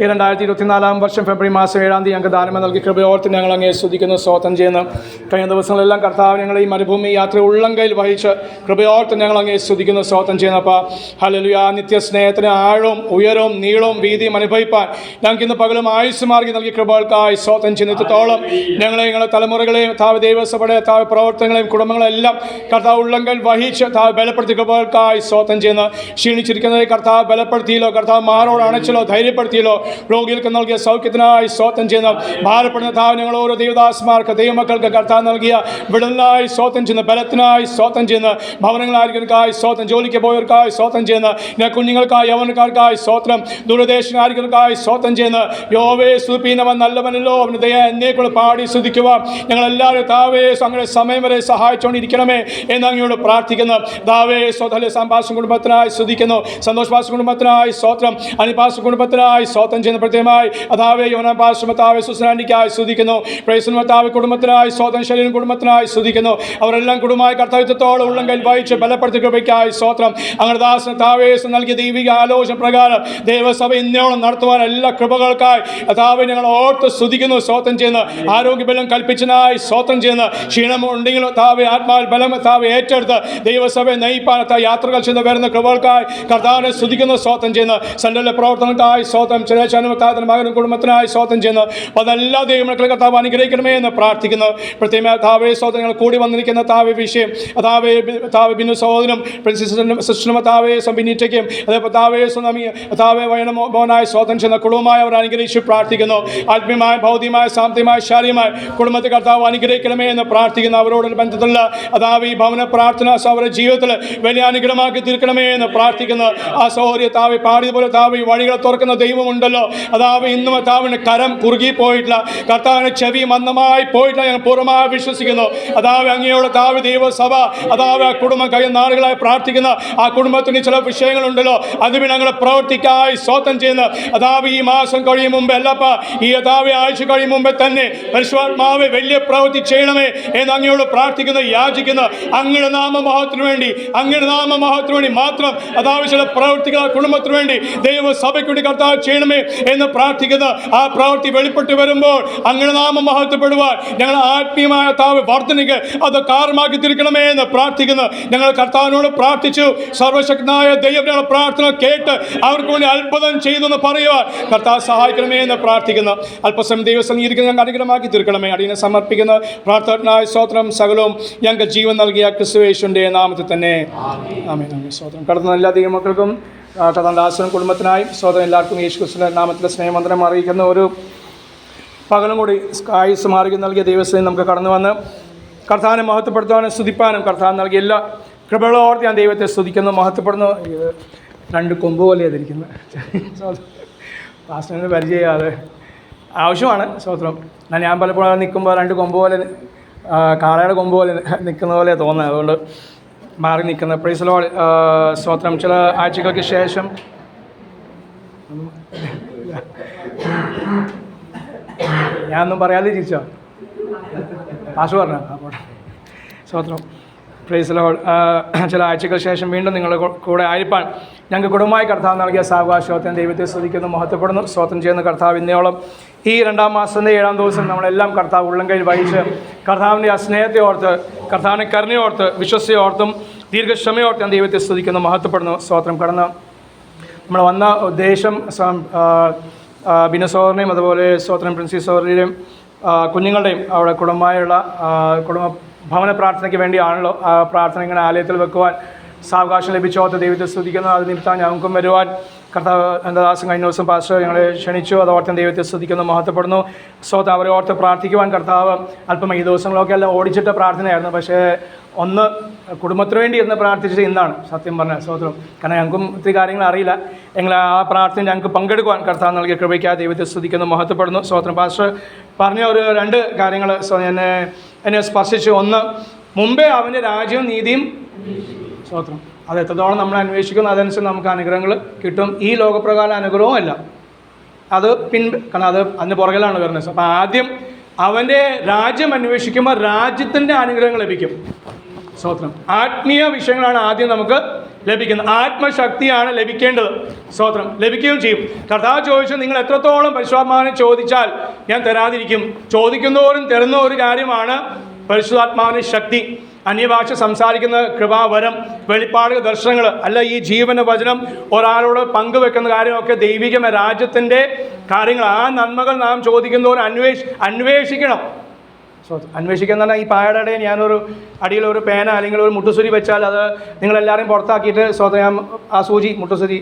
ഈ 2024 വർഷം ഫെബ്രുവരി മാസം 7-ാം തീയതി ഞങ്ങൾക്ക് ദാനം നൽകി കൃപയോർത്ത് ഞങ്ങൾ അങ്ങേ സ്തുതിക്കുന്നു, സ്തോത്രം ചെയ്യുന്നു. കഴിഞ്ഞ ദിവസങ്ങളെല്ലാം കർത്താവ് ഞങ്ങൾ ഈ മരുഭൂമി യാത്ര ഉള്ളംകൈയിൽ വഹിച്ച് കൃപയോർത്ത് ഞങ്ങൾ അങ്ങേ സ്തുതിക്കുന്നു, സ്തോത്രം ചെയ്യുന്നപ്പോൾ ഹല്ലേലൂയ. നിത്യസ്നേഹത്തിന് ആഴവും ഉയരവും നീളവും വീതിയും അനുഭവിപ്പാൻ ഞങ്ങൾക്ക് ഇന്ന് പകലും ആയുസ് മാർഗി നൽകി കൃപകൾക്കായി സ്തോത്രം ചെയ്യുന്നു. ഇത്രത്തോളം ഞങ്ങളെ തലമുറകളെയും താവ് ദൈവസഭയുടെ താവ് പ്രവർത്തനങ്ങളെയും കുടുംബങ്ങളെല്ലാം കർത്താവ് ഉള്ളംകൈയിൽ വഹിച്ച് താവ് ബലപ്പെടുത്തി കൃപകൾക്കായി സ്തോത്രം ചെയ്യുന്നു. ക്ഷീണിച്ചിരിക്കുന്നത് കർത്താവ് ബലപ്പെടുത്തിയല്ലോ, കർത്താവ് മാറോട് അണച്ചല്ലോ, ധൈര്യപ്പെടുത്തിയല്ലോ. രോഗികൾക്ക് നൽകിയ സൗഖ്യത്തിനായി സ്തോത്രം ചെയ്യുന്നു. ഭാരപ്പെടുന്ന താവ് ഞങ്ങൾ ഓരോ ദൈവദാസന്മാർക്ക് ദൈവമക്കൾക്ക് കർത്താവ് നൽകിയ വിടലിനായി സ്തോത്രം ചെയ്യുന്നു, ബലത്തിനായി സ്തോത്രം ചെയ്യുന്നു. ഭവനങ്ങളായിരിക്കുന്നവർക്കായി സ്തോത്രം, ജോലിക്ക് പോയവർക്കായി സ്തോത്രം ചെയ്യുന്നു, കുഞ്ഞുങ്ങൾക്കായി യൗവനക്കാർക്കായി സ്തോത്രം, ദൂരദേശനായിരിക്കുന്നവർക്കായി സ്തോത്രം ചെയ്യുന്നു. യോവേ സ്തുതിപ്പീനവൻ നല്ലവനല്ലോ, അവന് ദയ എന്നേക്കുള്ള പാടി സ്തുതിക്കുവാൻ ഞങ്ങളെല്ലാവരും താവേ അങ്ങനെ സമയം വരെ സഹായിച്ചുകൊണ്ടിരിക്കണമേ എന്ന് അങ്ങയോട് പ്രാർത്ഥിക്കുന്നു. താവേ സ്വതല സംഭാഷ കുടുംബത്തിനായി സ്തുതിക്കുന്നു, സന്തോഷ് പാസ് കുടുംബത്തിനായി സ്തോത്രം, അനിപാസ് കുടുംബത്തിനായി സ്തോത്രം ചെയ്യുന്ന പ്രത്യേകമായി അതാവേ യോന പാശ്മത്താവെ സുസ്രാൻഡിക്കായി സ്തുതിക്കുന്നു. പ്രേസുമത്താവ് കുടുംബത്തിനായി സ്തോത്രം, ശരീരം കുടുംബത്തിനായി സ്തുതിക്കുന്നു. അവരെല്ലാം കുടുംബമായി കർത്തവ്യത്തോടെ ഉള്ളംകൈയിൽ വഹിച്ച് ബലപ്പെടുത്തി കൃപയ്ക്കായി സ്തോത്രം. അങ്ങനെ ദാസന് താവേസ് നൽകിയ ദൈവിക ആലോചന പ്രകാരം ദൈവസഭ ഇന്നോളം നടത്തുവാൻ എല്ലാ കൃപകൾക്കായി അതാവെ ഞങ്ങൾ ഓർത്ത് സ്തുതിക്കുന്നു, സ്തോത്രം ചെയ്യുന്നു. ആരോഗ്യബലം കൽപ്പിച്ചനായി സ്തോത്രം ചെയ്യുന്നു. ക്ഷീണം ഉണ്ടെങ്കിലും താവെ ആത്മാവിൽ ബലം താവെ ഏറ്റെടുത്ത് ദൈവസഭയെ നയിപ്പാൻ യാത്രകൾ ചെയ്ത് വരുന്ന കൃപകൾക്കായി കർത്താവിനെ സ്തുതിക്കുന്നു, സ്തോത്രം ചെയ്യുന്നു. സൺഡേയിലെ പ്രവർത്തനങ്ങൾക്കായി സ്തോത്രം, ചെറിയ മകനും കുടുംബത്തിനായി സ്തോത്രം ചെയ്യുന്നു. അതെല്ലാ ദൈവമക്കളെ കർത്താവ് അനുഗ്രഹിക്കണമേ എന്ന് പ്രാർത്ഥിക്കുന്നു. പ്രത്യേക താവേ സ്തോത്രങ്ങൾ കൂടി വന്നിരിക്കുന്ന താവേ വിഷയം അതാവേ താവേ ബിന്നു സഹോദരനും സിസ്റ്ററും താവേ ബിന്നിറ്റയ്ക്കും അതേപോലെ താവേ താവേ വയനമോനായ സ്തോത്രം ചെയ്യുന്ന കുടുംബമായി അവർ അനുഗ്രഹിച്ച് പ്രാർത്ഥിക്കുന്നു. ആത്മീയമായ ഭൗതികമായ സാമ്പത്തികമായ ശാരീരമായ കുടുംബത്തെ കർത്താവ് അനുഗ്രഹിക്കണമേ എന്ന് പ്രാർത്ഥിക്കുന്നു. അവരോടൊരു ബന്ധത്തിലുള്ള അതാവ് ഈ ഭവന പ്രാർത്ഥന അവരുടെ ജീവിതത്തിൽ വലിയ അനുഗ്രഹമാക്കി തീർക്കണമേ എന്ന് പ്രാർത്ഥിക്കുന്നു. ആ സഹോദരി താവി പാടിയതുപോലെ താവി വഴികളെ തുറക്കുന്ന ദൈവമുണ്ടല്ലോ. അതാവ് ഇന്നും താവിന് കരം കുറുകി പോയിട്ടില്ല, കർത്താവിന് ചെവി മന്ദമായി പോയിട്ടില്ല, ഞങ്ങൾ പൂർണ്ണമായി വിശ്വസിക്കുന്നു. അതാവ് അങ്ങയോട് താവി ദൈവസഭ അതാവ് ആ കുടുംബം കഴിഞ്ഞ നാളുകളായി പ്രാർത്ഥിക്കുന്ന ആ കുടുംബത്തിന് ചില വിഷയങ്ങളുണ്ടല്ലോ, അതിന് ഞങ്ങൾ പ്രവർത്തിക്കായി സ്തോത്രം ചെയ്യുന്നു. അതാവ് ഈ മാസം കഴിയും മുമ്പ് അല്ലപ്പ ഈ അതാവ് ആഴ്ച കഴിയും മുമ്പേ തന്നെ പരിശുദ്ധാത്മാവേ വലിയ പ്രവൃത്തി ചെയ്യണമേ എന്ന് അങ്ങയോട് പ്രാർത്ഥിക്കുന്നു, യാചിക്കുന്നു. അങ്ങയുടെ നാമമഹത്വത്തിന് വേണ്ടി, അങ്ങയുടെ നാമമഹത്വത്തിന് വേണ്ടി മാത്രം അതാവ് ചില പ്രവർത്തികൾ കുടുംബത്തിന് വേണ്ടി ദൈവസഭയ്ക്ക് വേണ്ടി കർത്താവ് ചെയ്യണമേ എന്ന് പ്രാർത്ഥിക്കുന്നു. ആ പ്രവൃത്തി വെളിപ്പെട്ട് വരുമ്പോൾ അങ്ങയുടെ നാമം മഹത്വപ്പെടുവാൻ ഞങ്ങൾ ആത്മീയമായ താവ് വർദ്ധനയ്ക്ക് അത് കാരണമാക്കി തീർക്കണമേ എന്ന് പ്രാർത്ഥിക്കുന്നു. ഞങ്ങൾ കർത്താവിനോട് പ്രാർത്ഥിച്ചു. സർവശക്തനായ ദൈവം ഞങ്ങളുടെ പ്രാർത്ഥന കേട്ട് അവർക്ക് വേണ്ടി അത്ഭുതം ചെയ്തെന്ന് പറയുവാൻ കർത്താവ് സഹായിക്കണമേ എന്ന് പ്രാർത്ഥിക്കുന്നു. അല്പസമയം ദൈവസംഗീതിക്ക് ഞങ്ങൾക്ക് അനുഗ്രഹമാക്കി തീർക്കണമേ. അടിയനെ സമർപ്പിക്കുന്ന പ്രാർത്ഥനായ സ്തോത്രം സകലവും ഞങ്ങൾക്ക് ജീവൻ നൽകിയ ക്രിസ്തുയേശുവിന്റെ നാമത്തിൽ തന്നെ ആമേൻ. സ്തോത്രം. കടന്ന എല്ലാ ദൈവമക്കൾക്കും ദാസനും കുടുംബത്തിനായും സ്തോത്രം. എല്ലാവർക്കും യേശു ക്രിസ്തുവിന്റെ നാമത്തിലെ സ്നേഹമന്ത്രം അറിയിക്കുന്ന ഒരു പകലും കൂടി ആയുസ് മാർഗി നൽകിയ ദൈവസ്ഥയിൽ നമുക്ക് കടന്നു വന്ന് കർത്താവിനെ മഹത്വപ്പെടുത്താനും സ്തുതിപ്പാനും കർത്താവ് നൽകിയ എല്ലാ കൃപകളോർത്ത് ഞാൻ ദൈവത്തെ സ്തുതിക്കുന്നു, മഹത്വപ്പെടുന്നു. രണ്ട് കൊമ്പ് പോലെ അതിരിക്കുന്നത് പാസ്റ്ററിന് പരിചയമാതെ ആവശ്യമാണ് സ്തോത്രം. ഞാൻ പലപ്പോഴും നിൽക്കുമ്പോൾ രണ്ട് കൊമ്പ് പോലെ കാളയുടെ കൊമ്പ് പോലെ നിൽക്കുന്ന പോലെ തോന്നുന്നത്, അതുകൊണ്ട് മാറി നിൽക്കുന്നത്. Praise the Lord. സ്തോത്രം. ചില ആഴ്ചകൾക്ക് ശേഷം ഞാനൊന്നും പറയാതെ ചിരിച്ചോ? പാഷ പറഞ്ഞ സ്വത്രം. Praise lord. ചില ആഴ്ചകൾക്ക് ശേഷം വീണ്ടും നിങ്ങളുടെ കൂടെ ആയിരിക്കാൻ ഞങ്ങൾക്ക് കുടുംബമായി കർത്താവ് നൽകിയ സാവകാശത്തിന് ദൈവത്തെ സ്തുതിക്കുന്നു, മഹത്വപ്പെടുന്നു, സ്തോത്രം ചെയ്യുന്ന കർത്താവ് ഇന്നയോളം ഈ 2-ാം മാസത്തിൻ്റെ 7-ാം ദിവസം നമ്മളെല്ലാം കർത്താവ് ഉള്ളം കയ്യിൽ വഹിച്ച് കർത്താവിൻ്റെ ആ സ്നേഹത്തെ ഓർത്ത്, കർത്താവിനെ കരുണയോർത്ത്, വിശ്വസ്തയോർത്തും ദീർഘക്ഷമയോർത്ത് ഞാൻ ദൈവത്തെ സ്തുതിക്കുന്നു, മഹത്വപ്പെടുന്നു, സ്തോത്രം. കടന്ന് നമ്മൾ വന്ന ഉദ്ദേശം ബിനു സഹോദരനെയും അതുപോലെ സ്തോത്രം പ്രിൻസി സഹോദരിയുടെയും കുഞ്ഞുങ്ങളുടെയും അവിടെ കുടുംബമായുള്ള കുടുംബ ഭവന പ്രാർത്ഥനയ്ക്ക് വേണ്ടിയാണല്ലോ. ആ പ്രാർത്ഥന ഇങ്ങനെ ആലയത്തിൽ വെക്കുവാൻ സാവകാശം ലഭിച്ചോർത്ത് ദൈവത്തെ സ്തുതിക്കുന്നു. അത് നിമിത്തം ഞങ്ങൾക്കും വരുവാൻ കർത്താവ് എൻ്റെ ദാസം കഴിഞ്ഞ ദിവസം പാസ്റ്റർ ഞങ്ങളെ ക്ഷണിച്ചു. അതോർത്തും ദൈവത്തെ സ്തുതിക്കുന്നു, മഹത്വപ്പെടുന്നു. സ്വത്ത് അവരെ ഓർത്ത് പ്രാർത്ഥിക്കുവാൻ കർത്താവ് അല്പം ഈ ദിവസങ്ങളൊക്കെ എല്ലാം ഓടിച്ചിട്ട പ്രാർത്ഥനയായിരുന്നു. പക്ഷേ ഒന്ന് കുടുംബത്തിന് വേണ്ടി എന്ന് പ്രാർത്ഥിച്ചത് ഇന്നാണ് സത്യം പറഞ്ഞ സ്തോത്രം. കാരണം ഞങ്ങൾക്കും ഒത്തിരി കാര്യങ്ങൾ അറിയില്ല. എങ്കിൽ ആ പ്രാർത്ഥന ഞങ്ങൾക്ക് പങ്കെടുക്കുവാൻ കർത്താവ് നൽകിയ കൃപയ്ക്കായി ദൈവത്തെ സ്തുതിക്കുന്നു, മഹത്വപ്പെടുന്നു, സ്തോത്രം. പാസ്റ്റർ പറഞ്ഞ ഒരു 2 കാര്യങ്ങൾ എന്നെ സ്പർശിച്ചു. ഒന്ന്, മുമ്പേ അവൻ്റെ രാജ്യവും നീതിയും സ്തോത്രം. അത് എത്രത്തോളം നമ്മൾ അന്വേഷിക്കുന്നു അതനുസരിച്ച് നമുക്ക് അനുഗ്രഹങ്ങൾ കിട്ടും. ഈ ലോകപ്രകാരം അനുഗ്രഹവും അല്ല, അത് കാരണം അത് അതിന് പുറകിലാണ് വരുന്നത്. അപ്പോൾ ആദ്യം അവൻ്റെ രാജ്യം അന്വേഷിക്കുമ്പോൾ രാജ്യത്തിൻ്റെ അനുഗ്രഹങ്ങൾ ലഭിക്കും. സ്തോത്രം. ആത്മീയ വിഷയങ്ങളാണ് ആദ്യം നമുക്ക് ലഭിക്കുന്നത്. ആത്മശക്തിയാണ് ലഭിക്കേണ്ടത്. സ്തോത്രം. ലഭിക്കുകയും ചെയ്യും. കർത്താവ് ചോദിച്ചു, നിങ്ങൾ എത്രത്തോളം പരിശുദ്ധാത്മാവിനെ ചോദിച്ചാൽ ഞാൻ തരാതിരിക്കും. ചോദിക്കുന്നവരും തരുന്ന ഒരു കാര്യമാണ് പരിശുദ്ധാത്മാവിൻ്റെ ശക്തി. അന്യഭാഷ സംസാരിക്കുന്ന കൃപാവരം, വെളിപ്പാട്, ദർശനങ്ങൾ അല്ല, ഈ ജീവന വചനം ഒരാളോട് പങ്കുവെക്കുന്ന കാര്യമൊക്കെ ദൈവികമായ രാജ്യത്തിൻ്റെ കാര്യങ്ങൾ. ആ നന്മകൾ നാം ചോദിക്കുന്നവർ അന്വേഷിക്കണം. അന്വേഷിക്കുക എന്ന് പറഞ്ഞാൽ ഈ പായയുടെ ഞാനൊരു അടിയിലൊരു പേന അല്ലെങ്കിൽ ഒരു മുട്ടുസൂചി വെച്ചാൽ അത് നിങ്ങളെല്ലാവരും പുറത്താക്കിയിട്ട് ഞാൻ ആ സൂചി മുട്ടുസൂചി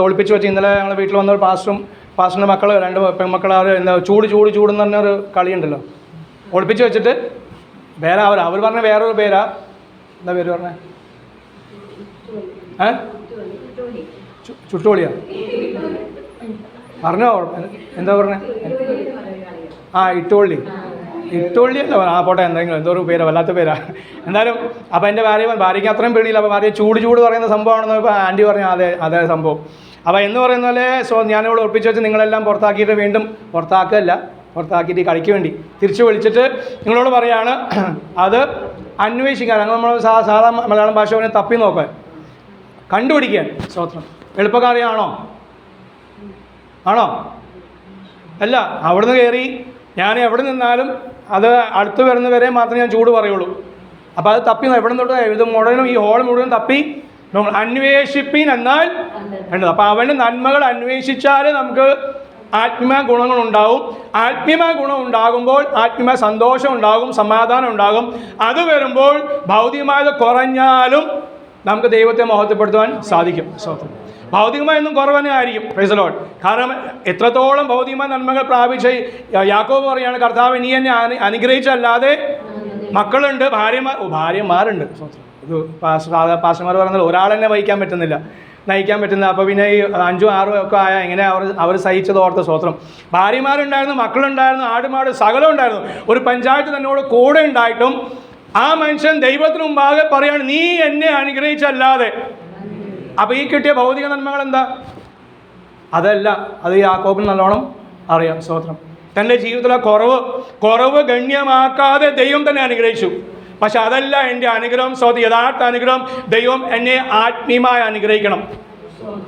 ഒളിപ്പിച്ച് വെച്ച് ഇന്നലെ ഞങ്ങൾ വീട്ടിൽ വന്ന ഒരു പാസ്റ്ററിൻ്റെ മക്കൾ 2 പെൺമക്കൾ എന്താ ചൂടെന്ന് പറഞ്ഞൊരു കളിയുണ്ടല്ലോ, ഒളിപ്പിച്ച് വെച്ചിട്ട് വേറെ അവർ പറഞ്ഞ വേറൊരു പേരാ. എന്താ പേര് പറഞ്ഞേ? ചുട്ടുപൊളിയാ പറഞ്ഞോ? എന്താ പറഞ്ഞേ? ഇട്ടുപള്ളി അല്ല, പോട്ടെ, എന്തെങ്കിലും എന്തോ ഒരു പേരാ, വല്ലാത്ത പേരാ. എന്തായാലും അപ്പോൾ എൻ്റെ ഭാര്യയ്ക്ക് അത്രയും പേടിയില്ല. അപ്പോൾ ഭാര്യ ചൂട് പറയുന്ന സംഭവമാണെന്ന് ഇപ്പോൾ ആൻറ്റി പറഞ്ഞു. അതേ സംഭവം. അപ്പോൾ എന്ന് പറയുന്ന പോലെ ഞാനിവിടെ ഉറപ്പിച്ച് വെച്ച് നിങ്ങളെല്ലാം പുറത്താക്കിയിട്ട് വീണ്ടും പുറത്താക്കിയിട്ട് ഈ കളിക്ക് വേണ്ടി തിരിച്ചു വിളിച്ചിട്ട് നിങ്ങളോട് പറയുകയാണ്, അത് അന്വേഷിക്കാൻ. നമ്മൾ സാധാരണ മലയാളം ഭാഷ പറഞ്ഞ് തപ്പി നോക്കാൻ, കണ്ടുപിടിക്കാൻ. സ്തോത്രം. എളുപ്പക്കാരിയാണോ? അല്ല. അവിടുന്ന് കയറി ഞാൻ എവിടെ നിന്നാലും അത് അടുത്ത് വരുന്നവരെ മാത്രമേ ഞാൻ ചൂട് പറയുള്ളൂ. അപ്പോൾ അത് തപ്പി എവിടെ തൊട്ട് ഇത് മുഴുവനും ഈ ഹോൾ മുഴുവൻ തപ്പി അന്വേഷിപ്പീൻ എന്നാൽ വേണ്ടത്. അപ്പോൾ അവൻ്റെ നന്മകൾ അന്വേഷിച്ചാൽ നമുക്ക് ആത്മീയ ഗുണങ്ങളുണ്ടാവും. ആത്മീയ ഗുണം ഉണ്ടാകുമ്പോൾ ആത്മീയ സന്തോഷം ഉണ്ടാകും, സമാധാനം ഉണ്ടാകും. അത് വരുമ്പോൾ ഭൗതികമായത് കുറഞ്ഞാലും നമുക്ക് ദൈവത്തെ മഹത്വപ്പെടുത്തുവാൻ സാധിക്കും. സ്തോത്രം. ഭൗതികമായൊന്നും കുറവ് തന്നെ ആയിരിക്കും. Praise the Lord. കാരണം എത്രത്തോളം ഭൗതികമായ നന്മകൾ പ്രാപിച്ച യാക്കോബ് പറയാണ്, കർത്താവ് നീ എന്നെ അനുഗ്രഹിച്ചല്ലാതെ മക്കളുണ്ട്, ഭാര്യമാരുണ്ട്. ഇത് പാസ്റ്റർമാർ പറയുന്നത് ഒരാളെന്നെ നയിക്കാൻ പറ്റുന്നില്ല. അപ്പോൾ പിന്നെ ഈ 5, 6 ഒക്കെ ആയാൽ എങ്ങനെ അവർ സഹിച്ചത് ഓർത്ത സ്തോത്രം. ഭാര്യമാരുണ്ടായിരുന്നു, മക്കളുണ്ടായിരുന്നു, ആടുമാട് സകലം ഉണ്ടായിരുന്നു. ഒരു പഞ്ചായത്ത് തന്നോട് കൂടെ ഉണ്ടായിട്ടും ആ മനുഷ്യൻ ദൈവത്തിന് മുമ്പാകെ പറയാണ്, നീ എന്നെ അനുഗ്രഹിച്ചല്ലാതെ. അപ്പോൾ ഈ കിട്ടിയ ഭൗതിക നന്മകൾ എന്താ? അതല്ല. അത് യാക്കോബിന് നല്ലോണം അറിയാം. സ്തോത്രം. തൻ്റെ ജീവിതത്തിലെ കുറവ് ഗണ്യമാക്കാതെ ദൈവം തന്നെ അനുഗ്രഹിച്ചു. പക്ഷെ അതല്ല എൻ്റെ അനുഗ്രഹം. യഥാർത്ഥ അനുഗ്രഹം ദൈവം എന്നെ ആത്മീയമായി അനുഗ്രഹിക്കണം.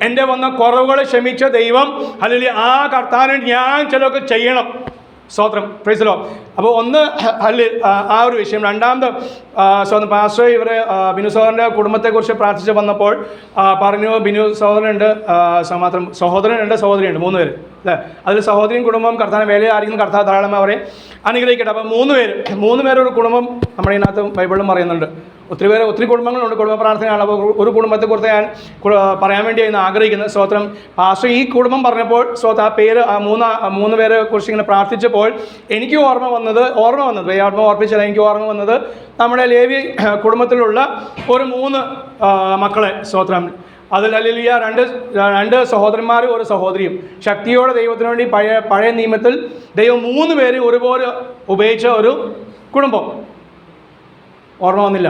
എൻ്റെ വന്ന കുറവുകൾ ക്ഷമിച്ച ദൈവം അല്ലെങ്കിൽ ആ കർത്താവിന് ഞാൻ ചിലതൊക്കെ ചെയ്യണം. സ്തോത്രം. Praise the Lord. അപ്പോൾ ഒന്ന് ആ ഒരു വിഷയം. രണ്ടാമത് പാസ്റ്റർ ബിനു സഹോദരൻ്റെ കുടുംബത്തെക്കുറിച്ച് പ്രാർത്ഥിച്ച് വന്നപ്പോൾ പറഞ്ഞു, ബിനു സഹോദരനുണ്ട്, മാത്രം സഹോദരനുണ്ട്, സഹോദരിയുണ്ട്, 3 പേര് അല്ലേ. അതിൽ സഹോദരിയും കുടുംബം കർത്താവിനെ വേലയായിരിക്കുന്ന കർത്താവ് ധാരാളം അവരെ അനുഗ്രഹിക്കട്ടെ. അപ്പോൾ 3 പേരൊരു കുടുംബം നമ്മുടെ ഇതിനകത്ത് ബൈബിളിലും പറയുന്നുണ്ട്. ഒത്തിരി കുടുംബങ്ങളുണ്ട്. കുടുംബ പ്രാർത്ഥനയാണ്. അപ്പോൾ ഒരു കുടുംബത്തെക്കുറിച്ച് ഞാൻ പറയാൻ വേണ്ടിയാണ് ആഗ്രഹിക്കുന്നത്. സ്തോത്രം. പാസ്റ്റർ ഈ കുടുംബം പറഞ്ഞപ്പോൾ ആ പേര് 3 പേരെ കുറിച്ച് ഇങ്ങനെ പ്രാർത്ഥിച്ചപ്പോൾ എനിക്ക് ഓർമ്മ വന്നത് ഓർപ്പിച്ചത് എനിക്ക് ഓർമ്മ വന്നത് നമ്മുടെ ലേവി കുടുംബത്തിലുള്ള ഒരു 3 മക്കളെ. സ്തോത്രം. അതിൽ ഹല്ലേലൂയ 2 സഹോദരന്മാർ, ഒരു സഹോദരിയും. ശക്തിയോടെ ദൈവത്തിന് വേണ്ടി പഴയ നിയമത്തിൽ ദൈവം 3 പേര് ഒരുപോലെ ഉപയോഗിച്ച ഒരു കുടുംബം. ഓർമ്മ വന്നില്ല?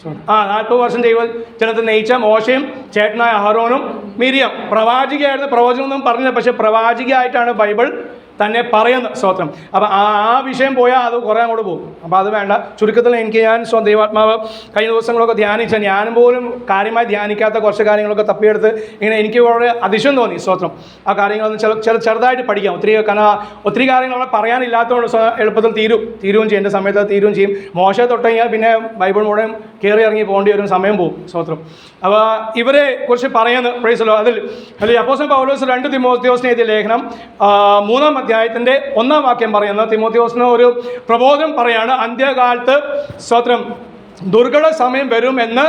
40 വർഷം ദൈവജനത്തെ നയിച്ച മോശയും ചേട്ടനായ അഹറോനും മിരിയം പ്രവാചികയായിരുന്നു. പ്രവചനമൊന്നും പറഞ്ഞില്ല, പക്ഷെ പ്രവാചികയായിട്ടാണ് ബൈബിൾ തന്നെ പറയുന്നത്. സ്തോത്രം. അപ്പം ആ വിഷയം പോയാൽ അത് കുറേ അങ്ങോട്ട് പോകും. അപ്പോൾ അത് വേണ്ട. ചുരുക്കത്തിൽ ഞാൻ ദൈവാത്മാവ് കഴിഞ്ഞ ദിവസങ്ങളൊക്കെ ധ്യാനിച്ച, ഞാനും പോലും കാര്യമായി ധ്യാനിക്കാത്ത കുറച്ച് കാര്യങ്ങളൊക്കെ തപ്പിയെടുത്ത് ഇങ്ങനെ എനിക്ക് വളരെ അതിശയം തോന്നി. സ്തോത്രം. ആ കാര്യങ്ങളൊന്നും ചെറുതായിട്ട് പഠിക്കാം. ഒത്തിരി കാര്യങ്ങൾ അവിടെ പറയാനില്ലാത്തതുകൊണ്ട് എളുപ്പത്തിൽ തീരുകയും ചെയ്യും. എൻ്റെ സമയത്ത് തീരുകയും ചെയ്യും. മോശം തൊട്ട് കഴിഞ്ഞാൽ പിന്നെ ബൈബിൾ മുഴുവൻ കയറി ഇറങ്ങി പോകേണ്ടി വരും, സമയം പോകും. സ്തോത്രം. അപ്പോൾ ഇവരെ കുറിച്ച് പറയുന്നത് പ്രൈസലോ അതിൽ അപ്പോസ്തലൻ പൗലോസ് 2 തിമോത്തിയോസിന് എഴുതിയ ലേഖനം 3-ാം അധ്യായത്തിൻ്റെ 1-ാം വാക്യം പറയുന്നത്, തിമോത്തിയോസിന് ഒരു പ്രബോധനം പറയാണ്. അന്ത്യകാലത്ത് സ്തോത്രം ദുർഘട സമയം വരും എന്ന്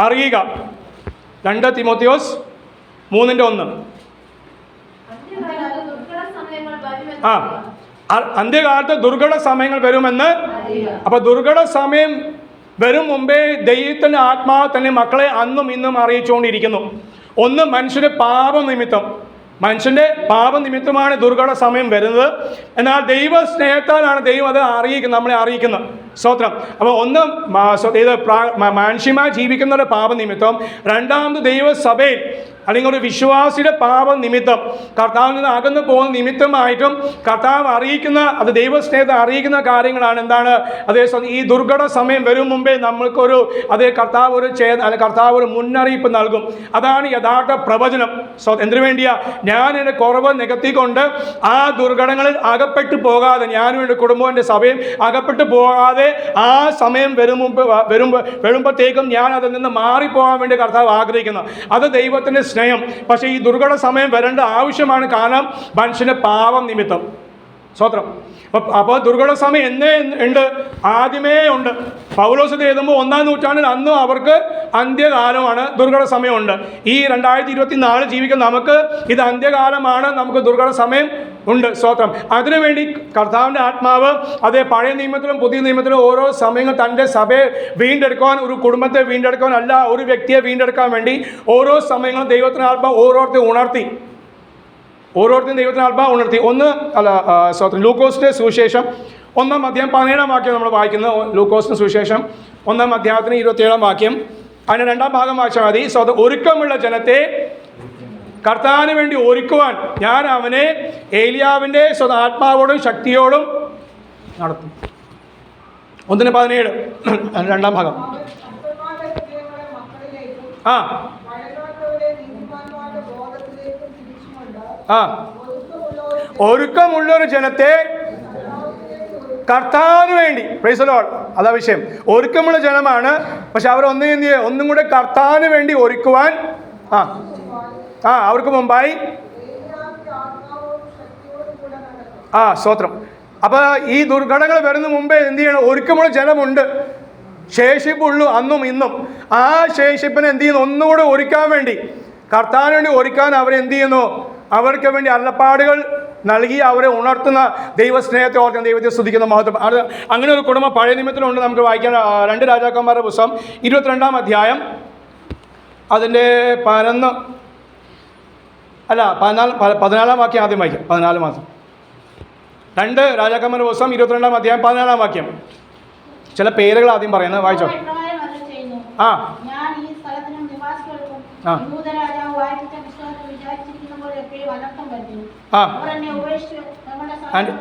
അറിയുക. 2 തിമോത്തിയോസ് 3:1. അന്ത്യകാലത്ത് ദുർഘട സമയങ്ങൾ വരുമെന്ന്. അപ്പൊ ദുർഘട സമയം വരും മുമ്പേ ദൈവത്തിൻ്റെ ആത്മാവ് തന്നെ മക്കളെ അന്നും ഇന്നും അറിയിച്ചുകൊണ്ടിരിക്കുന്നു. ഒന്ന്, മനുഷ്യന്റെ പാപനിമിത്തം. മനുഷ്യൻ്റെ പാപനിമിത്തമാണ് ദുർഘട സമയം വരുന്നത്. എന്നാൽ ദൈവ സ്നേഹത്താലാണ് ദൈവം അത് അറിയിക്കുന്നത്, നമ്മളെ അറിയിക്കുന്നത്. സ്തോത്രം. അപ്പോൾ ഒന്ന് ഇത് മാനുഷ്യമായി ജീവിക്കുന്നവരുടെ പാപനിമിത്തം. രണ്ടാമത് ദൈവസഭയിൽ അല്ലെങ്കിൽ ഒരു വിശ്വാസിയുടെ പാപനിമിത്തം, കർത്താവിൽ നിന്ന് അകന്നു പോകുന്ന നിമിത്തമായിട്ടും കർത്താവ് അറിയിക്കുന്ന, അത് ദൈവസ്നേഹത്തെ അറിയിക്കുന്ന കാര്യങ്ങളാണ്. എന്താണ്? അതേ ഈ ദുർഘട സമയം വരും മുമ്പേ നമ്മൾക്കൊരു കർത്താവ് ഒരു മുന്നറിയിപ്പ് നൽകും. അതാണ് യഥാർത്ഥ പ്രവചനം. എന്തിനു വേണ്ടിയാ? ഞാൻ എൻ്റെ കുറവ് നികത്തിക്കൊണ്ട് ആ ദുർഘടങ്ങളിൽ അകപ്പെട്ടു പോകാതെ, ഞാനും എൻ്റെ കുടുംബവും എൻ്റെ സഭയും അകപ്പെട്ടു പോകാതെ ആ സമയം വരുമ്പോഴത്തേക്കും ഞാൻ അതിൽ നിന്ന് മാറിപ്പോകാൻ വേണ്ടി കർത്താവ് ആഗ്രഹിക്കുന്നു. അത് ദൈവത്തിൻ്റെ സ്നേഹം. പക്ഷേ ഈ ദുർഘട സമയം വരേണ്ട ആവശ്യമാണ്. കാരണം മനുഷ്യൻ്റെ പാപം നിമിത്തം. സ്തോത്രം. അപ്പോൾ ദുർഘട സമയം എന്നേ ഉണ്ട്, ആദ്യമേ ഉണ്ട്. പൗലോസ് എഴുതുമ്പോൾ 1-ാം നൂറ്റാണ്ടിൽ അന്നും അവർക്ക് അന്ത്യകാലമാണ്, ദുർഘട സമയമുണ്ട്. ഈ 2024 ജീവിക്കുന്ന നമുക്ക് ഇത് അന്ത്യകാലമാണ്, നമുക്ക് ദുർഘട സമയം ഉണ്ട്. സ്തോത്രം. അതിനുവേണ്ടി കർത്താവിൻ്റെ ആത്മാവ് അതേ പഴയ നിയമത്തിലും പുതിയ നിയമത്തിലും ഓരോ സമയങ്ങൾ തൻ്റെ സഭയെ വീണ്ടെടുക്കുവാൻ, ഒരു കുടുംബത്തെ വീണ്ടെടുക്കുവാൻ, അല്ല ഒരു വ്യക്തിയെ വീണ്ടെടുക്കാൻ വേണ്ടി ഓരോ സമയങ്ങളും ദൈവത്തിൻ്റെ ആത്മാവ് ഓരോരുത്തരും ദൈവത്തിൻ്റെ ആത്മാവ് ഉണർത്തി. സ്തോത്രം. ലൂക്കോസിൻ്റെ സുവിശേഷം 1-ാം അധ്യായം 17-ാം വാക്യം നമ്മൾ വായിക്കുന്നത്. ലൂക്കോസിൻ്റെ സുവിശേഷം 1-ാം അധ്യായത്തിന് 27-ാം വാക്യം. അതിന് 2-ാം ഭാഗം വായിച്ചാൽ മതി. സ്തോത്രം. ഒരുക്കമുള്ള ജനത്തെ കർത്താവിന് വേണ്ടി ഒരുക്കുവാൻ ഞാൻ അവനെ ഏലിയാവിൻ്റെ ആത്മാവോടും ശക്തിയോടും നടത്തും. 1:17 2-ാം ഭാഗം. ഒരുക്കമുള്ളൊരു ജനത്തെ കർത്താവിന് വേണ്ടി. Praise the Lord. അതാ വിഷയം. ഒരുക്കമുള്ള ജനമാണ്, പക്ഷെ അവർ ഒന്നും കൂടെ കർത്താവിന് വേണ്ടി ഒരുക്കുവാൻ അവർക്ക് മുമ്പായി സ്തോത്രം. അപ്പോൾ ഈ ദുർഘടങ്ങൾ വരുന്ന മുമ്പേ എന്ത് ചെയ്യണം? ഒരുക്കമുള്ള ജനമുണ്ട്, ശേഷിപ്പുള്ളൂ അന്നും ഇന്നും. ആ ശേഷിപ്പിനെ എന്ത് ചെയ്യുന്നു? ഒന്നുകൂടെ ഒരുക്കാൻ വേണ്ടി, കർത്താവിന് വേണ്ടി ഒരുക്കാൻ അവരെന്ത് ചെയ്യുന്നു? അവർക്ക് വേണ്ടി അരുളപ്പാടുകൾ നൽകി അവരെ ഉണർത്തുന്ന ദൈവസ്നേഹത്തെ ഓർക്കുന്ന ദൈവത്തെ സ്തുതിക്കുന്ന മഹത്വം. അത് അങ്ങനെ ഒരു കുടുംബം പഴയ നിയമത്തിലുണ്ട്. നമുക്ക് വായിക്കാൻ 2 രാജാക്കന്മാരുടെ പുസ്തകം 22-ാം അധ്യായം അതിൻ്റെ 14-ാം വാക്യം ആദ്യം വായിക്കാം. 14 മാസം 2 രാജാക്കന്മാരുടെ പുസ്തകം 22-ാം അധ്യായം 14-ാം വാക്യം. ചില പേരുകൾ ആദ്യം പറയുന്നത് വായിച്ചോ.